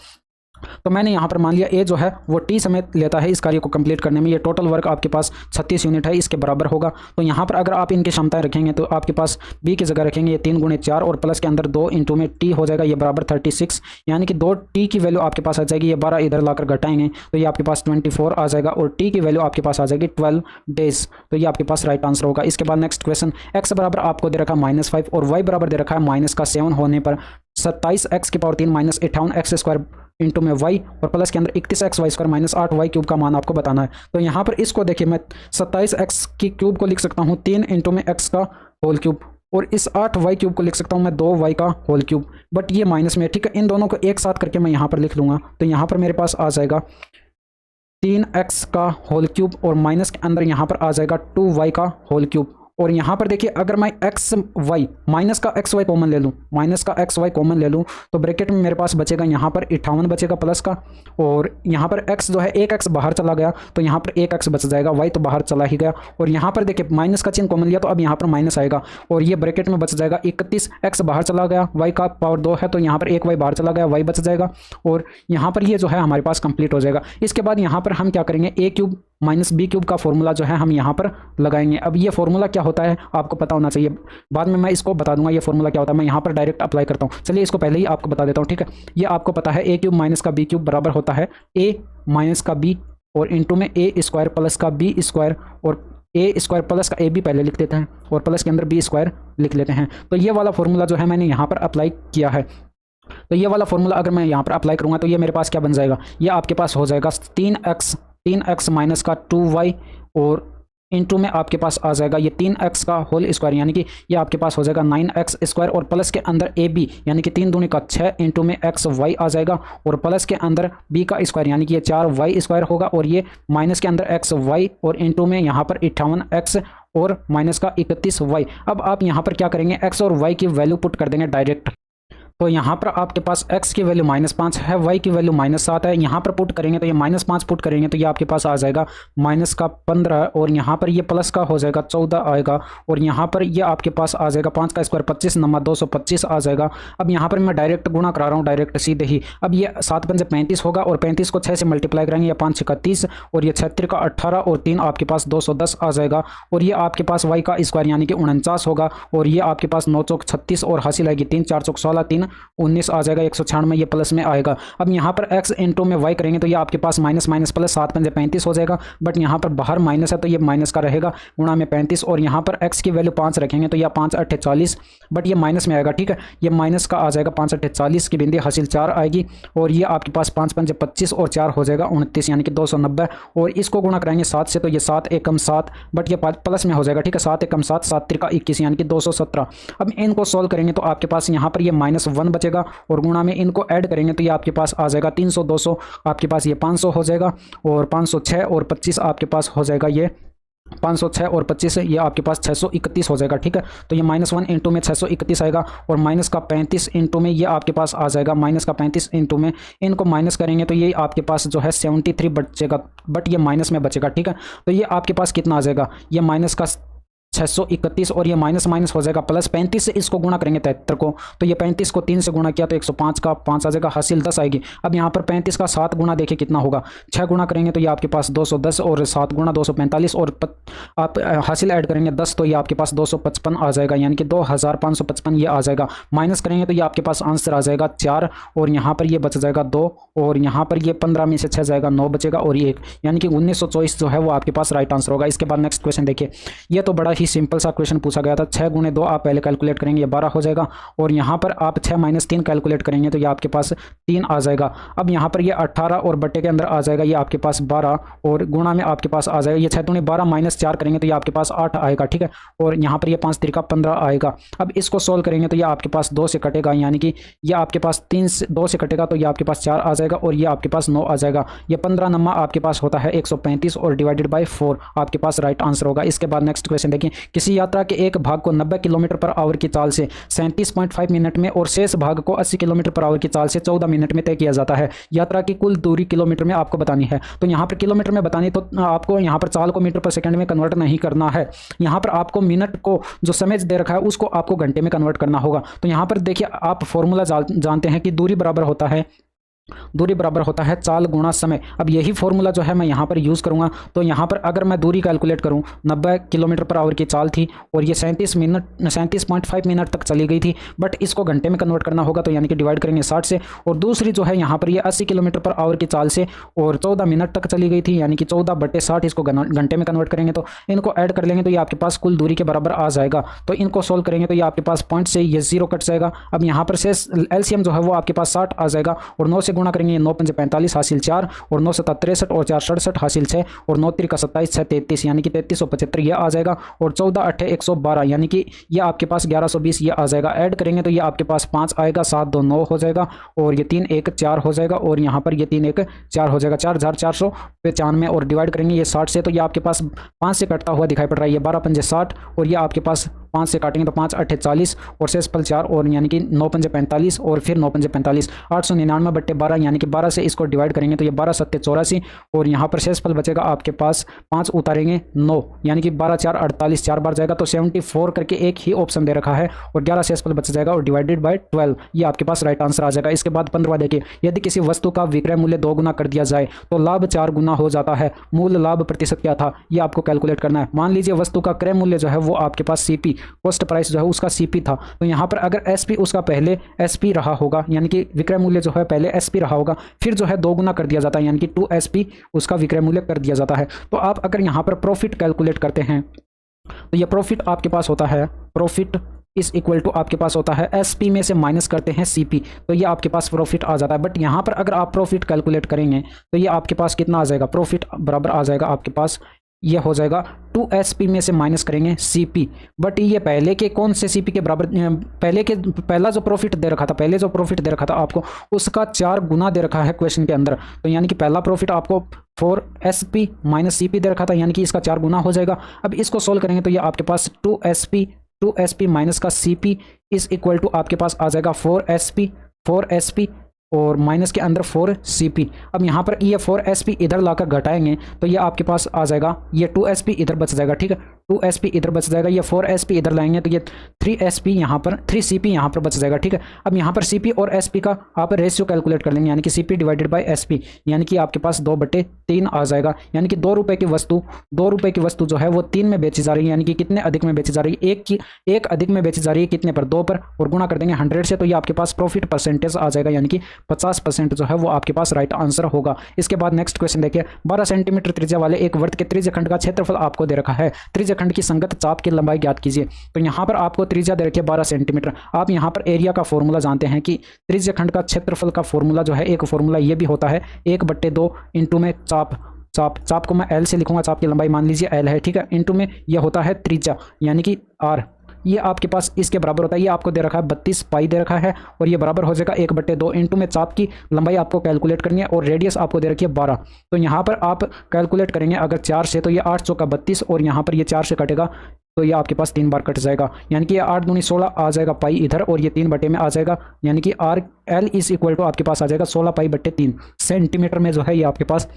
तो मैंने यहाँ पर मान लिया ए जो है वो टी समय लेता है इस कार्य को कंप्लीट करने में। ये टोटल वर्क आपके पास 36 यूनिट है, इसके बराबर होगा। तो यहाँ पर अगर आप इनकी क्षमताएं रखेंगे तो आपके पास बी की जगह रखेंगे ये 3 × 4 और प्लस के अंदर 2 इंटू में टी हो जाएगा, ये बराबर 36, यानी कि 2 टी की वैल्यू आपके पास आ जाएगी। ये 12 इधर लाकर घटाएंगे तो ये आपके पास 24 आ जाएगा और टी की वैल्यू आपके पास आ जाएगी 12 डेज। तो ये आपके पास राइट आंसर होगा। इसके बाद नेक्स्ट क्वेश्चन, एक्स बराबर आपको दे रखा है -5 और वाई बराबर दे रखा है -7 होने पर 27x⁻³ - 58x² इंटू में वाई और प्लस के अंदर 31x² माइनस 8y³ का मान आपको बताना है। तो यहाँ पर इसको देखिए मैं 27x की क्यूब को लिख सकता हूँ 3 इंटू में x का होल क्यूब और इस 8y³ को लिख सकता हूँ मैं 2y का होल क्यूब, बट ये माइनस में, ठीक है। इन दोनों को एक साथ करके मैं यहाँ पर लिख लूँगा तो यहाँ पर मेरे पास आ जाएगा 3x का होल क्यूब और माइनस के अंदर यहाँ पर आ जाएगा 2y का होल क्यूब। और यहाँ पर देखिए अगर मैं xy माइनस का xy कॉमन ले लूँ, माइनस का xy कॉमन ले लूँ तो ब्रैकेट में मेरे पास बचेगा यहाँ पर 58 बचेगा प्लस का, और यहाँ पर x जो है एक x बाहर चला गया तो यहाँ पर एक x बच जाएगा, y तो बाहर चला ही गया। और यहाँ पर देखिए माइनस का चिन्ह कॉमन लिया तो अब यहाँ पर माइनस आएगा और ये ब्रैकेट में बच जाएगा 31x बाहर चला गया, y का पावर 2 है तो यहाँ पर एक y बाहर चला गया, y बच जाएगा। और यहाँ पर ये जो है हमारे पास कंप्लीट हो जाएगा। इसके बाद यहाँ पर हम क्या करेंगे, a³ माइनस b³ का फॉर्मूला जो है हम यहाँ पर लगाएंगे। अब ये फॉर्मूला क्या होता है आपको पता होना चाहिए, बाद में मैं इसको बता दूंगा ये फॉर्मूला क्या होता है। मैं यहाँ पर डायरेक्ट अप्लाई करता हूँ, चलिए इसको पहले ही आपको बता देता हूँ, ठीक है। ये आपको पता है a³ माइनस का b³ बराबर होता है a माइनस का b और इंटू में a² प्लस का b² और a² प्लस का ab पहले लिख देते हैं और प्लस के अंदर b² लिख लेते हैं। तो ये वाला फॉर्मूला जो है मैंने यहाँ पर अप्लाई किया है। तो ये वाला फॉर्मूला अगर मैं यहाँ पर अप्लाई करूँगा तो ये मेरे पास क्या बन जाएगा, ये आपके पास हो जाएगा 3x माइनस का 2y और इंटू में आपके पास आ जाएगा ये 3x का होल स्क्वायर यानी कि ये आपके पास हो जाएगा 9x² और प्लस के अंदर ab यानी कि 3 दूनी का 6 इंटू में xy आ जाएगा और प्लस के अंदर b का स्क्वायर यानी कि ये 4y² होगा और ये माइनस के अंदर xy और इंटू में यहाँ पर 58x और माइनस का 31y। अब आप यहाँ पर क्या करेंगे, x और y की वैल्यू पुट कर देंगे डायरेक्ट। तो यहाँ पर आपके पास x की वैल्यू -5 है, y की वैल्यू -7 है। यहाँ पर पुट करेंगे तो ये -5 पुट करेंगे तो ये आपके पास आ जाएगा माइनस का 15 और यहाँ पर ये प्लस का हो जाएगा 14 आएगा और यहाँ पर ये आपके पास आ जाएगा 5 का स्क्वायर 25 नंबर 225 आ जाएगा। अब यहाँ पर मैं डायरेक्ट गुणा करा रहा हूँ डायरेक्ट सीधे ही। अब ये 7 पंजे 35 होगा और 35 को 6 से मल्टीप्लाई करेंगे, या 5 6 का 30 और ये 36 का 18 और 3 आपके पास 210 आ जाएगा और ये आपके पास y का स्क्वायर यानी कि 49 होगा और ये आपके पास 9 चौक 36 और हासिल आएगी 3 4 चौक 16 3 19 आ जाएगा 196, ये प्लस में आएगा। अब यहाँ पर x इंटू में y करेंगे तो ये आपके पास माइनस माइनस प्लस 7 पंजे 35 हो जाएगा, बट यहाँ पर बाहर माइनस है तो ये माइनस का रहेगा गुणा में 35 और यहाँ पर x की वैल्यू 5 रखेंगे तो यह 5 8 40, बट ये माइनस में आएगा, ठीक है। ये माइनस का आ जाएगा 5 8 40 की बिंदी हासिल 4 आएगी और ये आपके पास 5 पंजे 25 और 4 हो जाएगा 29 यानी कि 290 और इसको गुणा कराएंगे 7 से तो ये 7 एकम 7, बट ये प्लस में हो जाएगा, ठीक है। 7 एकम 7 7 त्रिका 21 यानी कि 217। अब इनको सोल्व करेंगे तो आपके पास यहाँ पर ये -1 बचेगा और गुणा में इनको ऐड करेंगे तो ये आपके पास आ जाएगा 300 200 आपके पास ये 500 हो जाएगा और 506 और 25 आपके पास हो जाएगा ये 506 और 25 ये आपके पास 631 हो जाएगा, ठीक है। तो ये -1 इंटू में 631 आएगा और माइनस का 35 इंटू में ये आपके पास आ जाएगा माइनस का 35 इंटू में इनको माइनस करेंगे तो ये आपके पास जो है 73 बचेगा, बट ये माइनस में बचेगा, ठीक है। तो ये आपके पास कितना आ जाएगा, ये माइनस का 631 और ये माइनस माइनस हो जाएगा प्लस 35 से इसको गुणा करेंगे 73 को तो ये 35 को 3 से गुणा किया तो 105 का 5 आ जाएगा, हासिल 10 आएगी। अब यहाँ पर 35 का 7 गुणा देखिए कितना होगा, 6 गुणा करेंगे तो ये आपके पास 210 और 7 गुणा 245 और आप हासिल ऐड करेंगे 10 तो ये आपके पास 255 आ जाएगा यानी कि 2555 ये आ जाएगा। माइनस करेंगे तो ये आपके पास आंसर आ जाएगा 4 और यहाँ पर ये बच जाएगा 2 और यहाँ पर ये 15 में से 6 जाएगा 9 बचेगा और ये 1 यानी कि 1924 जो है वो आपके पास राइट आंसर होगा। इसके बाद नेक्स्ट क्वेश्चन देखिए, ये तो बड़ा ही सिंपल सा क्वेश्चन पूछा गया था। 6 गुणे 2 आप पहले कैलकुलेट करेंगे ये 12 हो जाएगा और यहाँ पर आप 6 माइनस 3 कैलकुलेट करेंगे तो ये आपके पास 3 आ जाएगा। अब यहाँ पर ये 18 और बट्टे के अंदर आ जाएगा ये आपके पास 12 और गुणा में आपके पास आ जाएगा ये 6 दूनी 12 माइनस 4 करेंगे तो ये आपके पास 8 आएगा, ठीक है। और यहाँ पर ये 5 त्रिका 15 आएगा। अब इसको सोल्व करेंगे तो ये आपके पास 2 से कटेगा यानी कि ये आपके पास 2 से कटेगा तो ये आपके पास 4 आ जाएगा और ये आपके पास 9 आ जाएगा। ये 15 नंबर आपके पास होता है 135 और डिवाइडेड बाय 4 आपके पास राइट आंसर होगा। इसके बाद नेक्स्ट क्वेश्चन देखिए, किसी यात्रा के एक भाग को 90 किलोमीटर पर आवर की चाल से 37.5 मिनट में और शेष भाग को 80 किलोमीटर पर आवर की चाल से 14 मिनट में तय किया जाता है। यात्रा की कुल दूरी किलोमीटर में आपको बतानी है। तो यहाँ पर किलोमीटर में बतानी तो आपको यहाँ पर चाल को मीटर पर सेकंड में कन्वर्ट नहीं करना है, यहाँ पर आपको मिनट को जो समय दे रखा है उसको आपको घंटे में कन्वर्ट करना होगा। तो यहाँ पर देखिए आप फॉर्मूला जानते हैं कि दूरी बराबर होता है चाल गुणा समय। अब यही फॉर्मूला जो है मैं यहाँ पर यूज़ करूँगा। तो यहाँ पर अगर मैं दूरी कैलकुलेट करूँ 90 किलोमीटर पर आवर की चाल थी और ये 37.5 मिनट तक चली गई थी, बट इसको घंटे में कन्वर्ट करना होगा तो यानी कि डिवाइड करेंगे 60 से। और दूसरी जो है यहाँ पर ये 80 किलोमीटर पर आवर की चाल से और 14 मिनट तक चली गई थी यानी कि 14/60 इसको घंटे में कन्वर्ट करेंगे तो इनको ऐड कर लेंगे तो ये आपके पास कुल दूरी के बराबर आ जाएगा। तो इनको सोल्व करेंगे तो ये आपके पास पॉइंट से ये 0 कट जाएगा। अब यहाँ पर से एलसीएम जो है वो आपके पास 60 आ जाएगा और 9 से गुणा करेंगे, ये 9 पंजे 45 हासिल 4 और 9 7 63 और 4 67 हासिल 6 और 9 3 27 6 33 यानी कि 3375 ये आ जाएगा। और 14 8 112 यानी कि ये आपके पास 1120 ये आ जाएगा। ऐड करेंगे तो ये आपके पास 5 आएगा, 7 2 9 हो जाएगा और ये 3 1 4 हो जाएगा और यहाँ पर ये 3 1 4 हो जाएगा, 4495 और डिवाइड करेंगे ये 60 से तो ये आपके पास 5 से कटता हुआ दिखाई पड़ रहा है। ये 12 पंजे 60 और ये आपके पास 5 से काटेंगे तो 5 8 40 और शेषफल 4 और यानी कि 9 पंजे 45 और फिर 9 पंजे 45 899 बट्टे 12 यानी कि 12 से इसको डिवाइड करेंगे तो ये 12 7 84 और यहाँ पर शेषफल बचेगा आपके पास 5 उतारेंगे 9 यानी कि 12 4 48 4 बार जाएगा तो 74 करके एक ही ऑप्शन दे रखा है और 11 शेषफल बच जाएगा और डिवाइडेड बाय 12 ये आपके पास राइट आंसर आ जाएगा। इसके बाद 15वां देखिए, यदि किसी वस्तु का विक्रय मूल्य 2 गुना कर दिया जाए तो लाभ 4 गुना हो जाता है। मूल लाभ प्रतिशत क्या था ये आपको कैलकुलेट करना है। मान लीजिए वस्तु का क्रय मूल्य जो है वो आपके पास सीपी कॉस्ट प्राइस जो है उसका सीपी था, तो यहाँ पर अगर एसपी उसका पहले एसपी रहा होगा यानी कि विक्रय मूल्य जो है पहले एसपी रहा होगा, फिर जो है 2 गुना कर दिया जाता है यानी कि 2 एसपी उसका विक्रय मूल्य कर दिया जाता है। तो आप अगर यहाँ पर प्रॉफिट कैलकुलेट करते हैं तो ये प्रॉफिट आपके पास होता है, प्रॉफिट इस इक्वल टू आपके पास होता है एसपी में से माइनस करते हैं सीपी तो ये आपके पास प्रॉफिट आ जाता है। बट यहाँ पर अगर आप प्रॉफिट कैलकुलेट करेंगे तो ये आपके पास कितना आ जाएगा, प्रॉफिट बराबर आ जाएगा आपके पास ये हो जाएगा 2SP में से माइनस करेंगे CP। बट ये पहले के कौन से CP के बराबर, पहला जो प्रॉफिट दे रखा था, पहले जो प्रॉफिट दे रखा था आपको उसका 4 गुना दे रखा है क्वेश्चन के अंदर। तो यानी कि पहला प्रॉफिट आपको 4SP माइनस CP दे रखा था यानी कि इसका 4 गुना हो जाएगा। अब इसको सोल्व करेंगे तो ये आपके पास 2SP माइनस का CP इज इक्वल टू आपके पास आ जाएगा 4SP और माइनस के अंदर 4CP। अब यहाँ पर ये 4SP इधर लाकर घटाएंगे तो ये आपके पास आ जाएगा, ये 2SP इधर बच जाएगा, ठीक है 2SP इधर बच जाएगा, ये 4SP इधर लाएंगे तो ये 3SP यहाँ पर 3CP यहाँ पर बच जाएगा, ठीक है। अब यहाँ पर CP और SP का आप रेशियो कैलकुलेट कर लेंगे यानी कि CP डिवाइडेड बाय SP यानी कि आपके पास 2/3 आ जाएगा। यानी कि 2 रुपये की वस्तु जो है वो 3 में बेची जा रही है यानी कि कितने अधिक में बेची जा रही है, एक अधिक में बेची जा रही है कितने पर, 2 पर और गुणा कर देंगे 100 से तो ये आपके पास प्रॉफिट परसेंटेज आ जाएगा यानी कि 50% जो है वो आपके पास राइट आंसर होगा। इसके बाद नेक्स्ट क्वेश्चन देखिए, 12 सेंटीमीटर त्रिज्या वाले एक वृत्त के त्रिज्यखंड का क्षेत्रफल आपको दे रखा है। त्रिज्यखंड की संगत चाप की लंबाई ज्ञात कीजिए। तो यहाँ पर आपको त्रिज्या दे रखी है 12 सेंटीमीटर। आप यहाँ पर एरिया का फॉर्मूला जानते हैं कि त्रिज्यखंड का क्षेत्रफल का फॉर्मूला जो है, एक फॉर्मूला ये भी होता है 1/2 इंटू में चाप को मैं L से लिखूंगा, चाप की लंबाई मान लीजिए L है, ठीक है, इंटू में यह होता है त्रिज्या यानी कि R, ये आपके पास इसके बराबर होता है। ये आपको दे रखा है 32 पाई दे रखा है और ये बराबर हो जाएगा 1/2 इंटू में चाप की लंबाई आपको कैलकुलेट करनी है और रेडियस आपको दे रखी है 12। तो यहाँ पर आप कैलकुलेट करेंगे अगर 4 से तो ये 8 चौका 32 और यहाँ पर ये 4 से कटेगा तो ये आपके पास 3 बार कट जाएगा यानी कि ये 8 दूनी 16 आ जाएगा पाई इधर और ये 3/में आ जाएगा यानी कि L इज इक्वल टू आपके पास आ जाएगा 16 पाई/3 सेंटीमीटर में जो है ये आपके पास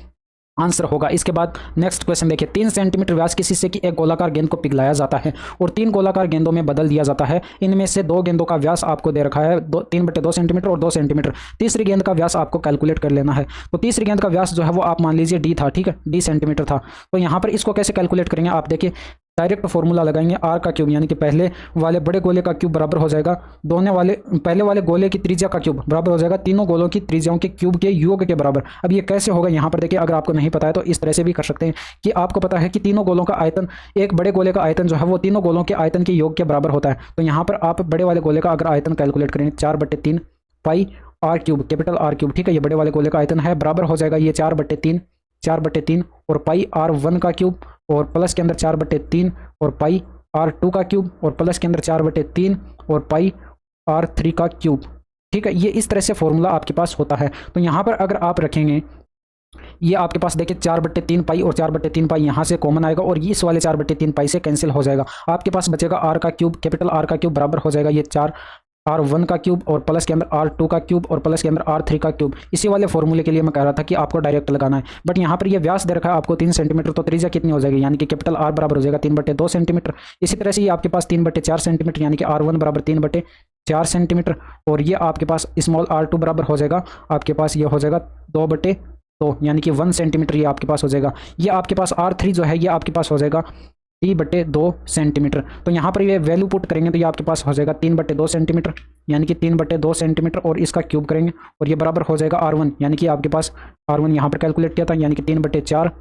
आंसर होगा। इसके बाद नेक्स्ट क्वेश्चन देखिए, 3 सेंटीमीटर व्यास की शीशे की एक गोलाकार गेंद को पिघलाया जाता है और 3 गोलाकार गेंदों में बदल दिया जाता है। इनमें से 2 गेंदों का व्यास आपको दे रखा है 3/2 सेंटीमीटर और 2 सेंटीमीटर। तीसरी गेंद का व्यास आपको कैलकुलेट कर लेना है। तो तीसरी गेंद का व्यास जो है वो आप मान लीजिए D था, ठीक है, D सेंटीमीटर था। तो यहाँ पर इसको कैसे कैलकुलेट करेंगे आप देखिए, डायरेक्ट फॉर्मूला लगाएंगे R का क्यूब यानी कि पहले वाले बड़े गोले का क्यूब बराबर हो जाएगा पहले वाले गोले की त्रिज्या का क्यूब बराबर हो जाएगा तीनों गोलों की त्रिज्याओं के क्यूब के योग के बराबर। अब ये कैसे होगा यहाँ पर देखिए, अगर आपको नहीं पता है तो इस तरह से भी कर सकते हैं कि आपको पता है कि तीनों गोलों का आयतन, एक बड़े गोले का आयतन जो है वो तीनों गोलों के आयतन के योग के बराबर होता है। तो यहाँ पर आप बड़े वाले गोले का अगर आयतन कैलकुलेट करेंगे 4/3 पाई R cube, capital R cube, ठीक है, ये बड़े वाले गोले का आयतन है, बराबर हो जाएगा ये 4/3 और पाई R1 का क्यूब और प्लस के अंदर 4/3 और पाई R2 का क्यूब और प्लस के अंदर 4/3 और पाई R3 का क्यूब, ठीक है। ये इस तरह से फॉर्मूला आपके पास होता है। तो यहाँ पर अगर आप रखेंगे ये आपके पास देखिए 4/3 पाई और 4/3 पाई यहाँ से कॉमन आएगा और इस वाले 4/3 पाई से कैंसिल हो जाएगा। आपके पास बचेगा R का क्यूब, कैपिटल R का क्यूब बराबर हो जाएगा ये 4 R1 का क्यूब और प्लस के अंदर R2 का क्यूब और प्लस के अंदर R3 का क्यूब। इसी वाले फॉर्मूले के लिए मैं कह रहा था कि आपको डायरेक्ट लगाना है, बट यहाँ पर ये व्यास दे रखा है आपको 3 सेंटीमीटर, तो त्रिज्या कितनी हो जाएगी यानी कि कैपिटल R बराबर हो जाएगा 3/2 सेंटीमीटर। इसी तरह से ये आपके पास 3/4 सेंटीमीटर यानी कि R1 बराबर 3/4 सेंटीमीटर और ये आपके पास स्मॉल R2 बराबर हो जाएगा आपके पास ये हो जाएगा 2/2 यानी कि 1 सेंटीमीटर ये आपके पास हो जाएगा। ये आपके पास R3 जो है ये आपके पास हो जाएगा 3/2 सेंटीमीटर। तो यहाँ पर ये वैल्यू पुट करेंगे तो ये आपके पास हो जाएगा 3/2 सेंटीमीटर यानी कि 3/2 सेंटीमीटर और इसका क्यूब करेंगे और ये बराबर हो जाएगा R1 यानी कि आपके पास R1 यहाँ पर कैलकुलेट किया था यानी कि 3/4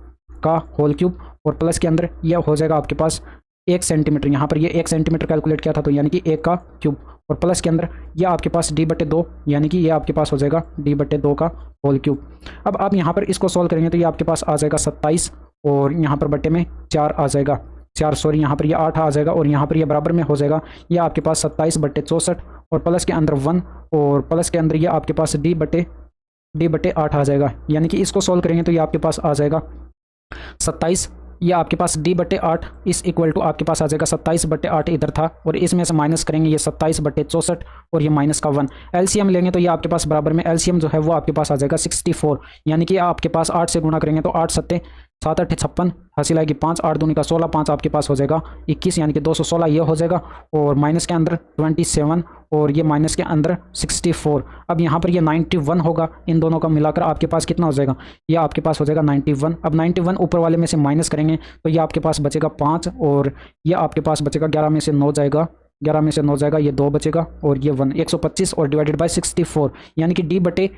का होल क्यूब और प्लस के अंदर यह हो जाएगा आपके पास 1 सेंटीमीटर। यहाँ पर ये 1 सेंटीमीटर कैलकुलेट किया था तो यानी कि 1 का क्यूब और प्लस के अंदर ये आपके पास d/2, यानी कि ये आपके पास हो जाएगा d/2 का होल क्यूब। अब आप यहाँ पर इसको सॉल्व करेंगे तो ये आपके पास आ जाएगा 27 और यहाँ पर बटे में 4 आ जाएगा, 4 सॉरी यहाँ पर ये 8 आ जाएगा और यहाँ पर ये बराबर में हो जाएगा ये आपके पास 27/64 और प्लस के अंदर 1 और प्लस के अंदर ये आपके पास d/8 आ जाएगा। यानी कि इसको सॉल्व करेंगे तो ये आपके पास आ जाएगा 27, ये आपके पास d/8 इस इक्वल टू आपके पास आ जाएगा 27/8 इधर था और इसमें से माइनस करेंगे ये 27/64 और ये माइनस का 1। एलसीएम लेंगे तो ये आपके पास बराबर में एलसीएम जो है वो आपके पास आ जाएगा 64, यानी कि आपके पास 8 से गुणा करेंगे तो 8 सत्ते 7 8 56 हासिल आएगी 5, 8 दूनी का 16, 5 आपके पास हो जाएगा 21, यानी कि 216 ये हो जाएगा और माइनस के अंदर 27 और ये माइनस के अंदर 64। अब यहाँ पर ये 91 होगा, इन दोनों का मिलाकर आपके पास कितना हो जाएगा, ये आपके पास हो जाएगा 91। अब 91 ऊपर वाले में से माइनस करेंगे तो ये आपके पास बचेगा 5 और ये आपके पास बचेगा 11 में से 9 जाएगा, 11 में से 9 जाएगा, ये 2 बचेगा और ये 1, 125 और डिवाइडेड बाय 64, यानी कि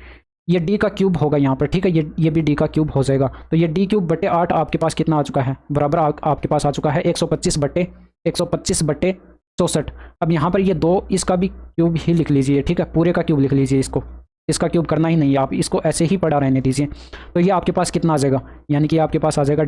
ये d का क्यूब होगा यहाँ पर, ठीक है, ये भी d का क्यूब हो जाएगा। तो ये d³ आपके पास कितना आ चुका है, बराबर आपके पास आ चुका है 125/64। अब यहाँ पर ये 2 इसका भी क्यूब ही लिख लीजिए, ठीक है, पूरे का क्यूब लिख लीजिए, इसका क्यूब करना ही नहीं है, आप इसको ऐसे ही पड़ा रहने दीजिए। तो ये आपके पास कितना आ जाएगा, यानी कि आपके पास आ जाएगा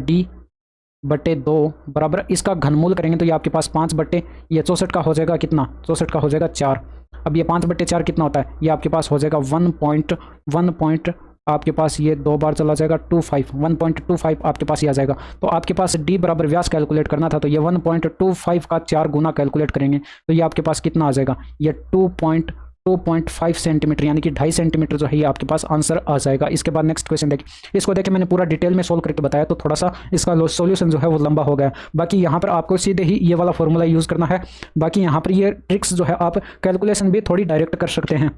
d/2 बराबर इसका घनमूल करेंगे तो ये आपके पास 5/64 का हो जाएगा, कितना 64 का हो जाएगा 4। अब ये 5/4 कितना होता है, ये आपके पास हो जाएगा 1.1 आपके पास ये 2 बार चला जाएगा 1.25 आपके पास ही आ जाएगा। तो आपके पास d बराबर व्यास कैलकुलेट करना था तो ये 1.25 का 4 गुना कैलकुलेट करेंगे तो ये आपके पास कितना आ जाएगा, ये 2.5 सेंटीमीटर, यानी कि 2.5 सेंटीमीटर जो है ये आपके पास आंसर आ जाएगा। इसके बाद नेक्स्ट क्वेश्चन देखिए, इसको देखिए मैंने पूरा डिटेल में सोल्व करके बताया तो थोड़ा सा इसका सॉल्यूशन जो है वो लंबा हो गया। बाकी यहाँ पर आपको सीधे ही ये वाला फॉर्मूला यूज़ करना है, बाकी यहाँ पर ये ट्रिक्स जो है आप कैलकुलेशन भी थोड़ी डायरेक्ट कर सकते हैं,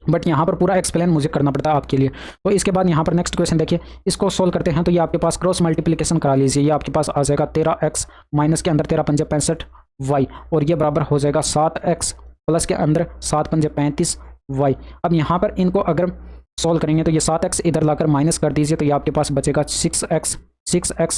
बट यहाँ पर पूरा एक्सप्लेन मुझे करना पड़ता है आपके लिए। तो इसके बाद यहाँ पर नेक्स्ट क्वेश्चन देखिए, इसको सोल्व करते हैं तो ये आपके पास क्रॉस मल्टीप्लिकेशन करा लीजिए, ये आपके पास आ जाएगा 13x माइनस के अंदर 13 पंजे 65y और ये बराबर हो जाएगा 7x प्लस के अंदर 7 पंजे 35y। अब यहाँ पर इनको अगर सोल्व करेंगे तो ये 7x इधर लाकर माइनस कर दीजिए तो ये आपके पास बचेगा 6x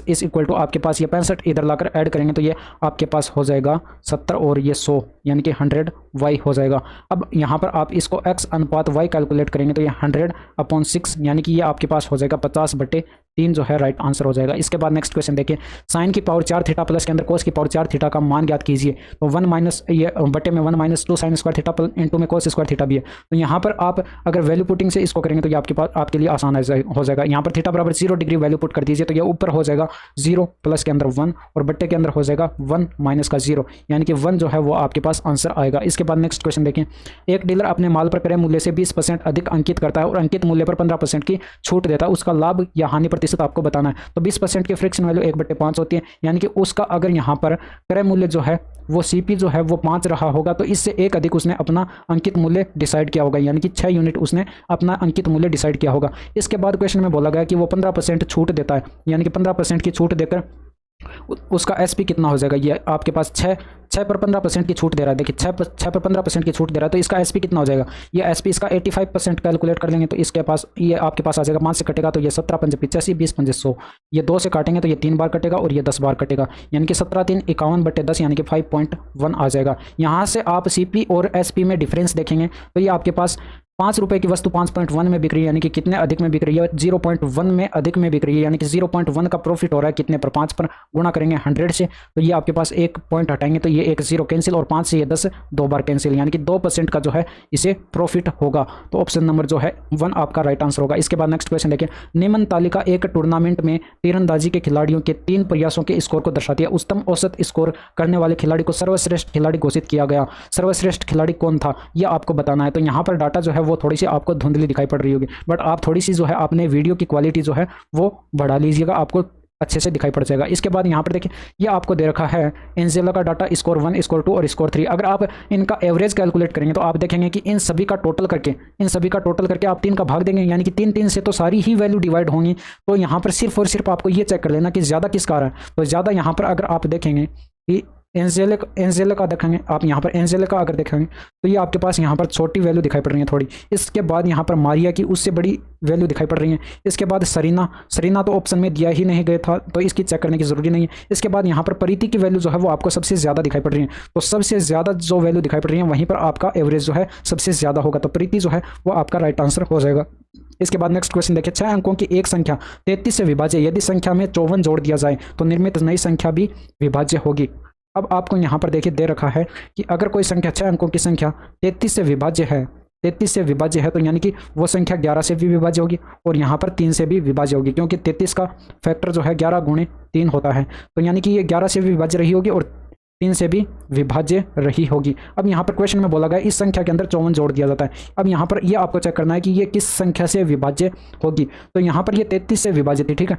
इस इक्वल टू आपके पास ये 65 इधर लाकर ऐड करेंगे तो ये आपके पास हो जाएगा 70 और ये 100 यानी कि 100y हो जाएगा। अब यहाँ पर आप इसको x अनुपात y कैलकुलेट करेंगे तो ये 100/6 यानी कि ये आपके पास हो जाएगा 50/3 जो है राइट आंसर हो जाएगा। इसके बाद नेक्स्ट क्वेश्चन देखिए, साइन की पावर 4 थीटा प्लस के अंदर कोस की पावर 4 थीटा का मान ज्ञात कीजिए। तो 1 माइनस ये बटे में 1 - 2 साइन स्क्वायर थीटा इंटू में कोस स्क्वायर थीटा भी है। तो यहाँ पर आप अगर वैल्यू पुटिंग से इसको करेंगे तो ये आपके पास आपके लिए आसान हो जाएगा। यहाँ पर थीटा बराबर 0 डिग्री वैल्यू पुट कर दीजिए तो ये ऊपर हो जाएगा 0 प्लस के अंदर 1 और बट्टे के अंदर हो जाएगा 1 माइनस का 0 यानी कि 1 जो है वो आपके पास आंसर आएगा। इसके बाद नेक्स्ट क्वेश्चन देखें, एक डीलर अपने माल पर क्रय मूल्य से 20% अधिक अंकित करता है और अंकित मूल्य पर 15% की छूट देता है, उसका लाभ या हानि प्रतिशत आपको बताना है। तो 20% की फ्रिक्शन वैल्यू 1/5 होती है, यानी कि उसका अगर यहाँ पर क्रय मूल्य जो है वो CP जो है वो 5 रहा होगा तो इससे एक अधिक उसने अपना अंकित मूल्य डिसाइड किया होगा, यानी कि 6 यूनिट उसने अपना अंकित मूल्य डिसाइड किया होगा। इसके बाद क्वेश्चन में बोला गया कि वो 15% छूट देता है, यानी कि 15% की छूट देकर उसका SP कितना हो जाएगा। ये आपके पास 6 पर 15% की छूट दे रहा है, देखिए 6 पर 15% की छूट दे रहा है तो इसका SP कितना हो जाएगा। ये SP इसका 85% कैलकुलेट कर लेंगे तो इसके पास ये आपके पास आ जाएगा 5 से कटेगा तो ये 17 पंजे 85, 20 पंजे 100, ये 2 से काटेंगे तो ये 3 बार कटेगा और ये 10 बार कटेगा, यानी कि 17 3 51/10 यानी कि 5.1 आ जाएगा। यहाँ से आप CP और SP में डिफरेंस देखेंगे तो ये आपके पास 5 रुपये की वस्तु 5.1 में बिक रही है, यानी कि कितने अधिक में बिक रही है, 0.1 में अधिक में बिक रही है, यानी कि 0.1 का प्रॉफिट हो रहा है कितने पर, 5 पर गुणा करेंगे 100 से तो ये आपके पास एक पॉइंट हटाएंगे तो ये एक 0 कैंसिल और 5 से ये 10 2 बार कैंसिल, यानी कि 2% का जो है इसे प्रॉफिट होगा। तो ऑप्शन नंबर जो है 1 आपका राइट आंसर होगा। इसके बाद नेक्स्ट क्वेश्चन देखिए, निम्न तालिका एक टूर्नामेंट में तीरंदाजी के खिलाड़ियों के 3 प्रयासों के स्कोर को दर्शाती है। उच्चतम औसत स्कोर करने वाले खिलाड़ी को सर्वश्रेष्ठ खिलाड़ी घोषित किया गया। सर्वश्रेष्ठ खिलाड़ी कौन था यह आपको बताना है। तो यहाँ पर डाटा जो है वो थोड़ी सी आपको धुंधली दिखाई पड़ रही होगी, बट आप थोड़ी सी जो है आपने वीडियो की क्वालिटी जो है वो बढ़ा लीजिएगा, आपको अच्छे से दिखाई पड़ जाएगा। इसके बाद यहाँ पर देखिए ये आपको दे रखा है एंजेला का डाटा, स्कोर 1 स्कोर 2 और स्कोर 3। अगर आप इनका एवरेज कैलकुलेट करेंगे तो आप देखेंगे कि इन सभी का टोटल करके आप 3 का भाग देंगे, यानी कि 3 से तो सारी ही वैल्यू डिवाइड होंगी। तो यहाँ पर सिर्फ और सिर्फ आपको ये चेक कर लेना कि ज़्यादा किसका आ रहा है। तो ज़्यादा यहाँ पर अगर आप देखेंगे कि एंजेलिका देखेंगे आप, यहाँ पर एंजेलिका अगर देखेंगे तो ये आपके पास यहाँ पर छोटी वैल्यू दिखाई पड़ रही है थोड़ी। इसके बाद यहाँ पर मारिया की उससे बड़ी वैल्यू दिखाई पड़ रही है। इसके बाद सरीना तो ऑप्शन में दिया ही नहीं गया था, तो इसकी चेक करने की जरूरी नहीं है। इसके बाद यहाँ पर प्रीति की वैल्यू जो है वो आपको सबसे ज़्यादा दिखाई पड़ रही है, तो सबसे ज़्यादा जो वैल्यू दिखाई पड़ रही है वहीं पर आपका एवरेज जो है सबसे ज़्यादा होगा, तो प्रीति जो है वो आपका राइट आंसर हो जाएगा। इसके बाद नेक्स्ट क्वेश्चन देखिए, 6 अंकों की एक संख्या 33 से विभाज्य, यदि संख्या में 54 जोड़ दिया जाए तो निर्मित नई संख्या भी विभाज्य होगी। अब आपको यहाँ पर देखिए दे रखा है कि अगर कोई संख्या 6 अंकों की संख्या 33 से विभाज्य है, 33 से विभाज्य है, तो यानी कि वो संख्या 11 से भी विभाज्य होगी और यहाँ पर 3 से भी विभाज्य होगी, क्योंकि 33 का फैक्टर जो है 11 गुणे 3 होता है, तो यानी कि ये 11 से भी विभाज्य रही होगी और 3 से भी विभाज्य रही होगी। अब यहाँ पर क्वेश्चन में बोला गया इस संख्या के अंदर 54 जोड़ दिया जाता है। अब यहाँ पर ये आपको चेक करना है कि ये किस संख्या से विभाज्य होगी, तो यहाँ पर ये 33 से विभाज्य थी, ठीक है,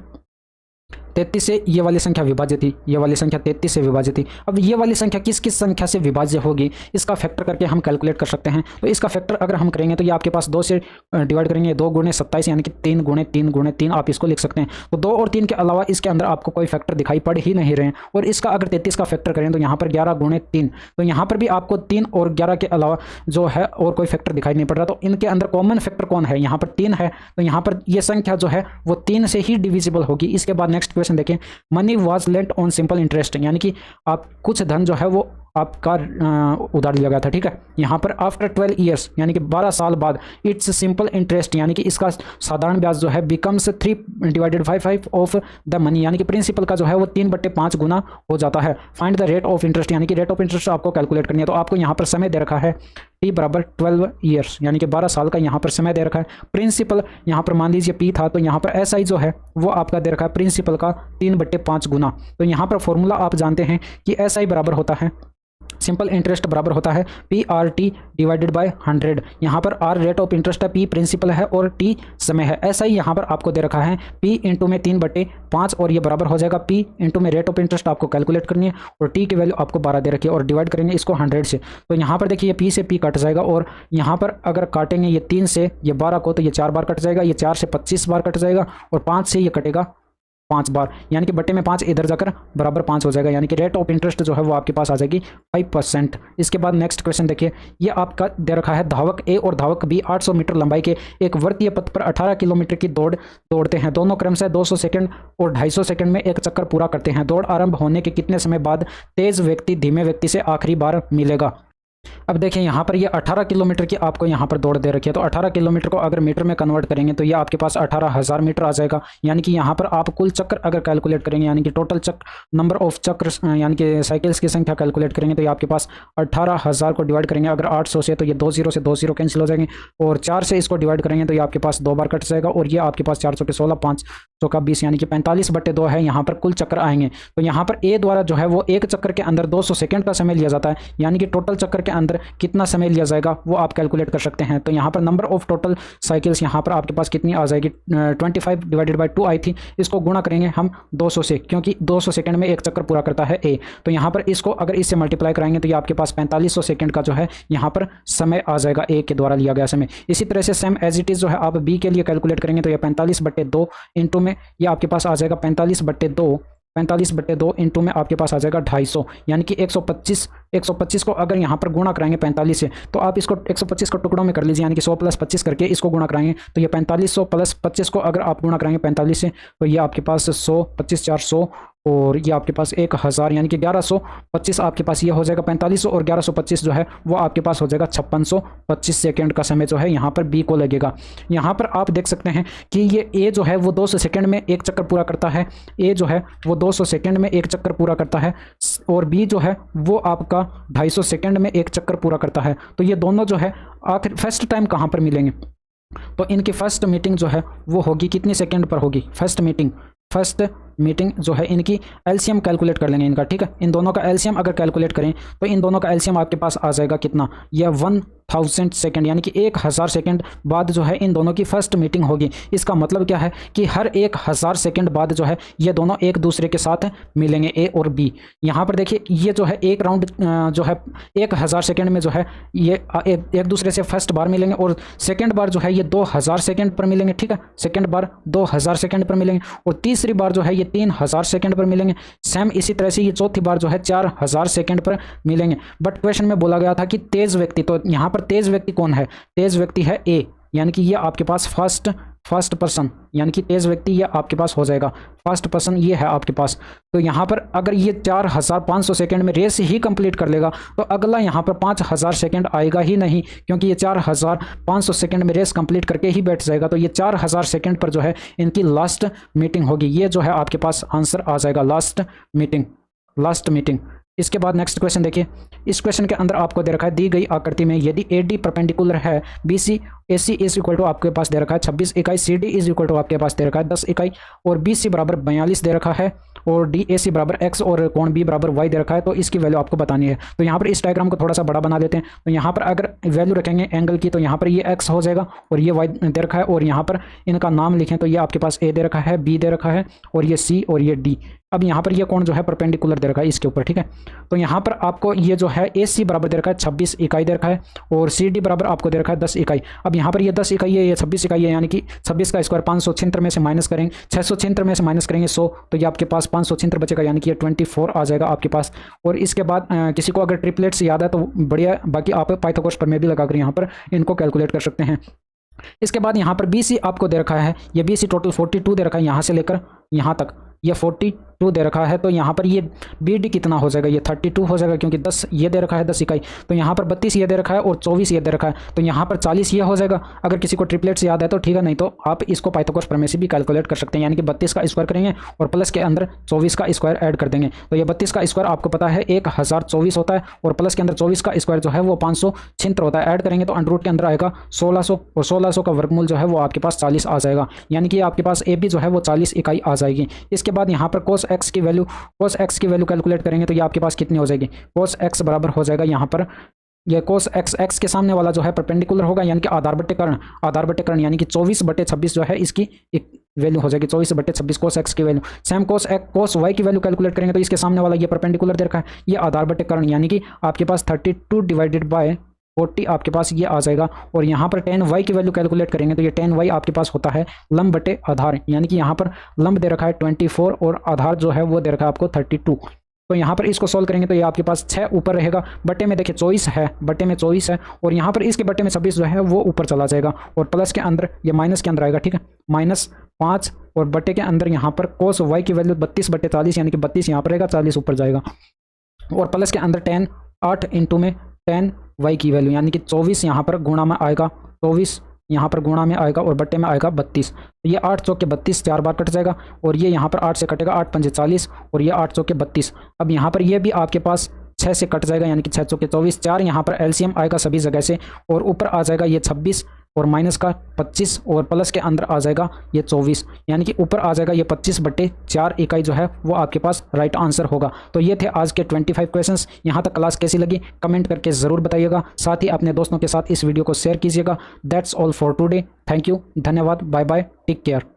33 से ये वाली संख्या विभाज्य थी, ये वाली संख्या 33 से विभाज्य थी। अब ये वाली संख्या किस किस संख्या से विभाज्य होगी इसका फैक्टर करके हम कैलकुलेट कर सकते हैं। तो इसका फैक्टर अगर हम करेंगे तो ये आपके पास 2 से डिवाइड करेंगे, 2 गुणे 27 यानी कि 3 गुणे 3 गुणे 3 आप इसको लिख सकते हैं। तो 2 और 3 के अलावा इसके अंदर आपको कोई फैक्टर दिखाई पड़ ही नहीं रहे हैं। और इसका अगर 33 का फैक्टर करें तो यहाँ पर 11 गुणे 3, तो यहाँ पर भी आपको 3 और 11 के अलावा जो है और कोई फैक्टर दिखाई नहीं पड़ रहा। तो इनके अंदर कॉमन फैक्टर कौन है, यहाँ पर 3 है, तो यहाँ पर ये संख्या जो है वो 3 से ही डिविजिबल होगी। इसके बाद नेक्स्ट क्वेश्चन देखें, money was lent on simple interest, यानी कि आप कुछ धन जो है वो आपका उधार लिया गया था, ठीक है। यहाँ पर आफ्टर 12 ईयर्स यानी कि 12 साल बाद इट्स सिंपल इंटरेस्ट यानी कि इसका साधारण ब्याज जो है becomes 3 divided by 5 of the money, यानी कि प्रिंसिपल का जो है वो 3/5 गुना हो जाता है। Find the rate of interest, यानी कि रेट ऑफ इंटरेस्ट आपको कैलकुलेट करनी है। तो आपको यहाँ पर समय दे रखा है t बराबर 12 ईयर्स यानी कि 12 साल का यहाँ पर समय दे रखा है। प्रिंसिपल यहाँ पर मान लीजिए p था, तो यहाँ पर SI जो है वो आपका दे रखा है प्रिंसिपल का 3/5 गुना। तो यहाँ पर फॉर्मूला आप जानते हैं कि SI बराबर होता है, सिंपल इंटरेस्ट बराबर होता है PRT डिवाइडेड बाय 100। यहाँ पर R रेट ऑफ इंटरेस्ट है, P प्रिंसिपल है और T समय है। ऐसा ही यहाँ पर आपको दे रखा है P इंटू में 3/5 और ये बराबर हो जाएगा P इंटू में रेट ऑफ इंटरेस्ट आपको कैलकुलेट करनी है और T की वैल्यू आपको 12 दे रखी है और डिवाइड करेंगे इसको 100 से। तो यहाँ पर देखिए ये P से P कट जाएगा और यहाँ पर अगर काटेंगे ये 3 से ये 12 को तो ये 4 बार कट जाएगा, ये 4 से 25 बार कट जाएगा और 5 से ये कटेगा 5 बार, यानी कि बट्टे में 5 इधर जाकर बराबर 5 हो जाएगा, यानी कि रेट ऑफ इंटरेस्ट जो है वो आपके पास आ जाएगी 5%। इसके बाद नेक्स्ट क्वेश्चन देखिए, ये आपका दे रखा है धावक ए और धावक बी 800 मीटर लंबाई के एक वृत्तीय पथ पर 18 किलोमीटर की दौड़ दौड़ते हैं। दोनों क्रमशः 200 सेकंड और 250 सेकंड में एक चक्कर पूरा करते हैं। दौड़ आरंभ होने के कितने समय बाद तेज व्यक्ति धीमे व्यक्ति से आखिरी बार मिलेगा। अब देखिए यहाँ पर ये 18 किलोमीटर की आपको यहाँ पर दौड़ दे रखी है, तो 18 किलोमीटर को अगर मीटर में कन्वर्ट करेंगे तो ये आपके पास 18,000 मीटर आ जाएगा। यानी कि यहाँ पर आप कुल चक्कर अगर कैलकुलेट करेंगे यानी कि टोटल चक्र नंबर ऑफ चक्र यानी कि साइकिल्स की संख्या कैलकुलेट करेंगे तो ये आपके पास 18,000 को डिवाइड करेंगे अगर 800 से तो ये 2 0 से 2 0 कैंसिल हो जाएंगे और 4 से इसको डिवाइड करेंगे तो ये आपके पास 2 बार कट जाएगा और ये आपके पास 400 के 16 5 का 20 यानी कि 45/2 है यहाँ पर कुल चक्कर आएंगे। तो यहाँ पर ए द्वारा जो है वो एक चक्कर के अंदर 200 सेकंड का समय लिया जाता है, यानी कि टोटल चक्कर के अंदर कितना समय लिया जाएगा वो आप कैलकुलेट कर सकते हैं। तो यहाँ पर नंबर ऑफ टोटल साइकिल्स यहाँ पर आपके पास कितनी आ जाएगी 25 डिवाइडेड बाई 2 आई थी, इसको गुणा करेंगे हम 200 से क्योंकि 200 सेकंड में एक चक्कर पूरा करता है ए। तो यहाँ पर इसको अगर इससे मल्टीप्लाई कराएंगे तो ये आपके पास 4500 सेकंड का जो है यहाँ पर समय आ जाएगा ए के द्वारा लिया गया समय। इसी तरह से सेम एज इट इज जो है आप बी के लिए कैलकुलेट करेंगे तो ये 45/2 इंटू में ये आपके पास आ जाएगा 45/2 इंटू में आपके पास आ जाएगा 250 यानी कि 125 को अगर यहाँ पर गुणा कराएंगे 45 से तो आप इसको 125 को टुकड़ों में कर लीजिए यानी कि 100 + 25 करके इसको गुणा कराएंगे तो ये 4500 + 25 को अगर आप गुणा कराएंगे 45 से तो ये आपके पास 100 25 400 और ये आपके पास 1000 यानी कि 1125 आपके पास ये हो जाएगा 4500 और 1125 जो है वो आपके पास हो जाएगा 5625 सेकंड का समय जो है यहाँ पर बी को लगेगा। यहाँ पर आप देख सकते हैं कि ये ए जो है वो 200 सेकंड में एक चक्कर पूरा करता है, ए जो है वो 200 सेकंड में एक चक्कर पूरा करता है और बी जो है वो आपका 250 सेकंड में एक चक्कर पूरा करता है। तो ये दोनों जो है आखिर फर्स्ट टाइम कहाँ पर मिलेंगे, तो इनकी फर्स्ट मीटिंग जो है वो होगी कितनी सेकंड पर होगी, फर्स्ट मीटिंग जो है इनकी एलसीएम कैलकुलेट कर लेंगे इनका, ठीक है। इन दोनों का एलसीएम अगर कैलकुलेट करें तो इन दोनों का एलसीएम आपके पास आ जाएगा कितना, यह 1000 सेकंड यानी कि 1000 सेकंड बाद जो है इन दोनों की फर्स्ट मीटिंग होगी। इसका मतलब क्या है कि हर 1000 सेकंड बाद जो है ये दोनों एक दूसरे के साथ मिलेंगे ए और बी। यहाँ पर देखिए ये जो है एक राउंड जो है 1000 सेकंड में जो है ये एक दूसरे से फर्स्ट बार मिलेंगे और सेकंड बार जो है ये 2000 सेकंड पर मिलेंगे, ठीक है। सेकंड बार 2000 सेकंड पर मिलेंगे और तीसरी बार जो है ये ये 3000 सेकंड पर मिलेंगे। सेम इसी तरह से ये चौथी बार जो है 4000 सेकंड पर मिलेंगे। बट क्वेश्चन में बोला गया था कि तेज व्यक्ति, तो यहाँ पर तेज व्यक्ति कौन है? तेज व्यक्ति है ए, यानी कि ये आपके पास फर्स्ट पर्सन, यानी कि तेज व्यक्ति ये आपके पास हो जाएगा, फर्स्ट पर्सन ये है आपके पास। तो यहाँ पर अगर ये 4500 सेकंड में रेस ही कंप्लीट कर लेगा तो अगला यहाँ पर 5000 सेकंड आएगा ही नहीं, क्योंकि ये 4500 सेकंड में रेस कंप्लीट करके ही बैठ जाएगा। तो ये 4000 सेकंड पर जो है इनकी लास्ट मीटिंग होगी। ये जो है आपके पास आंसर आ जाएगा, लास्ट मीटिंग। इसके बाद नेक्स्ट क्वेश्चन देखिए। इस क्वेश्चन के अंदर आपको दे रखा है दी गई आकृति में यदि AD परपेंडिकुलर है BC, AC is equal to आपके पास दे रखा है 26 इकाई, CD इज इक्वल टू आपके पास दे रखा है 10 इकाई, और BC बराबर 42 दे रखा है, और DAC बराबर X और कोण B बराबर Y दे रखा है। तो इसकी वैल्यू आपको बतानी है। तो यहाँ पर इस डायग्राम को थोड़ा सा बड़ा बना देते हैं। तो यहाँ पर अगर वैल्यू रखेंगे एंगल की, तो यहाँ पर ये X हो जाएगा और ये Y दे रखा है, और यहाँ पर इनका नाम लिखें तो ये आपके पास A दे रखा है, B दे रखा है, और ये C और ये D। अब यहाँ पर ये कोण जो है परपेंडिकुलर दे रखा है इसके ऊपर, ठीक है। तो यहाँ पर आपको ये जो है AC बराबर दे रखा है 26 इकाई दे रखा है, और CD बराबर आपको दे रखा है 10 इकाई। अब यहाँ पर ये 10 इकाई है, ये 26 इकाई है, यानी कि 26 का स्क्वायर 576 में से माइनस करेंगे, 676 में से माइनस करेंगे 100, तो ये आपके पास 576 बचेगा, यानी कि ये 24 आ जाएगा आपके पास। और इसके बाद किसी को अगर ट्रिपलेट्स याद है तो बढ़िया, बाकी आप पाइथागोरस प्रमेय भी लगाकर यहाँ पर इनको कैलकुलेट कर सकते हैं। इसके बाद यहाँ पर BC आपको दे रखा है, ये BC टोटल 42 दे रखा है, यहाँ से लेकर यहाँ तक ये 42 दे रखा है। तो यहाँ पर ये BD कितना हो जाएगा? ये 32 हो जाएगा, क्योंकि 10 ये दे रखा है 10 इकाई। तो यहाँ पर 32 ये दे रखा है और 24 ये दे रखा है, तो यहाँ पर 40 ये हो जाएगा। अगर किसी को ट्रिपलेट्स याद है तो ठीक है, नहीं तो आप इसको पाइथागोरस प्रमेय से भी कैलकुलेट कर सकते हैं। यानी कि 32 का स्क्वायर करेंगे और प्लस के अंदर 24 का स्क्वायर ऐड कर देंगे। तो ये 32 का स्क्वायर आपको पता है 1024 होता है, और प्लस के अंदर 24 का स्क्वायर जो है वो 576 होता है। ऐड करेंगे तो अंडर रूट के अंदर आएगा 1600, और 1600 का वर्गमूल जो है वो आपके पास 40 आ जाएगा, यानी कि आपके पास AB जो है वो 40 इकाई आ जाएगी। इसके बाद यहाँ पर cos x की वैल्यू कैलकुलेट करेंगे तो ये आपके पास कितनी हो जाएगी? cos x बराबर हो जाएगा यहाँ पर ये cos x के सामने वाला जो है परपेंडिकुलर होगा, यानी कि आधार बटे कर्ण, यानी कि 24/26 जो है इसकी एक वैल्यू हो जाएगी, 24/26 cos x की वैल्यू। सेम cos y की वैल्यू कैलकुलेट करेंगे तो इसके सामने वाला ये परपेंडिकुलर दे रखा है, ये आधार बटे कर्ण, यानी कि आपके पास 32 डिवाइडेड बाय 40 आपके पास ये आ जाएगा। और यहाँ पर tan y की वैल्यू कैलकुलेट करेंगे तो ये tan y आपके पास होता है लंब बटे आधार, यानी कि यहाँ पर लंब दे रखा है 24 और आधार जो है वो दे रखा है आपको 32। तो यहाँ पर इसको सॉल्व करेंगे तो ये आपके पास 6 ऊपर रहेगा, बटे में देखिए 24 है, बटे में 24 है, और यहाँ पर इसके बटे में 26 जो है वो ऊपर चला जाएगा, और प्लस के अंदर ये माइनस के अंदर आएगा, ठीक है, -5, और बटे के अंदर यहाँ पर cos y की वैल्यू 32/40, यानी कि 32 यहाँ पर रहेगा, 40 ऊपर जाएगा, और प्लस के अंदर 10 8 इंटू में tan y की वैल्यू, यानी कि 24 यहाँ पर गुणा में आएगा, 24 यहाँ पर गुणा में आएगा, और बट्टे में आएगा 32। तो ये 8 चौके 32 4 बार कट जाएगा, और ये यहाँ पर 8 से कटेगा, 8 पंजे 40, और ये 8 चौके 32। अब यहाँ पर ये भी आपके पास 6 से कट जाएगा, यानी कि 6 चौके 24, 4 यहाँ पर LCM आएगा सभी जगह से, और ऊपर आ जाएगा ये 26 और माइनस का 25, और प्लस के अंदर आ जाएगा ये 24, यानी कि ऊपर आ जाएगा ये 25/4 इकाई जो है वो आपके पास राइट आंसर होगा। तो ये थे आज के 25 क्वेश्चंस। यहाँ तक क्लास कैसी लगी कमेंट करके ज़रूर बताइएगा, साथ ही अपने दोस्तों के साथ इस वीडियो को शेयर कीजिएगा। That's all for today. Thank you, धन्यवाद, बाय बाय, टेक केयर।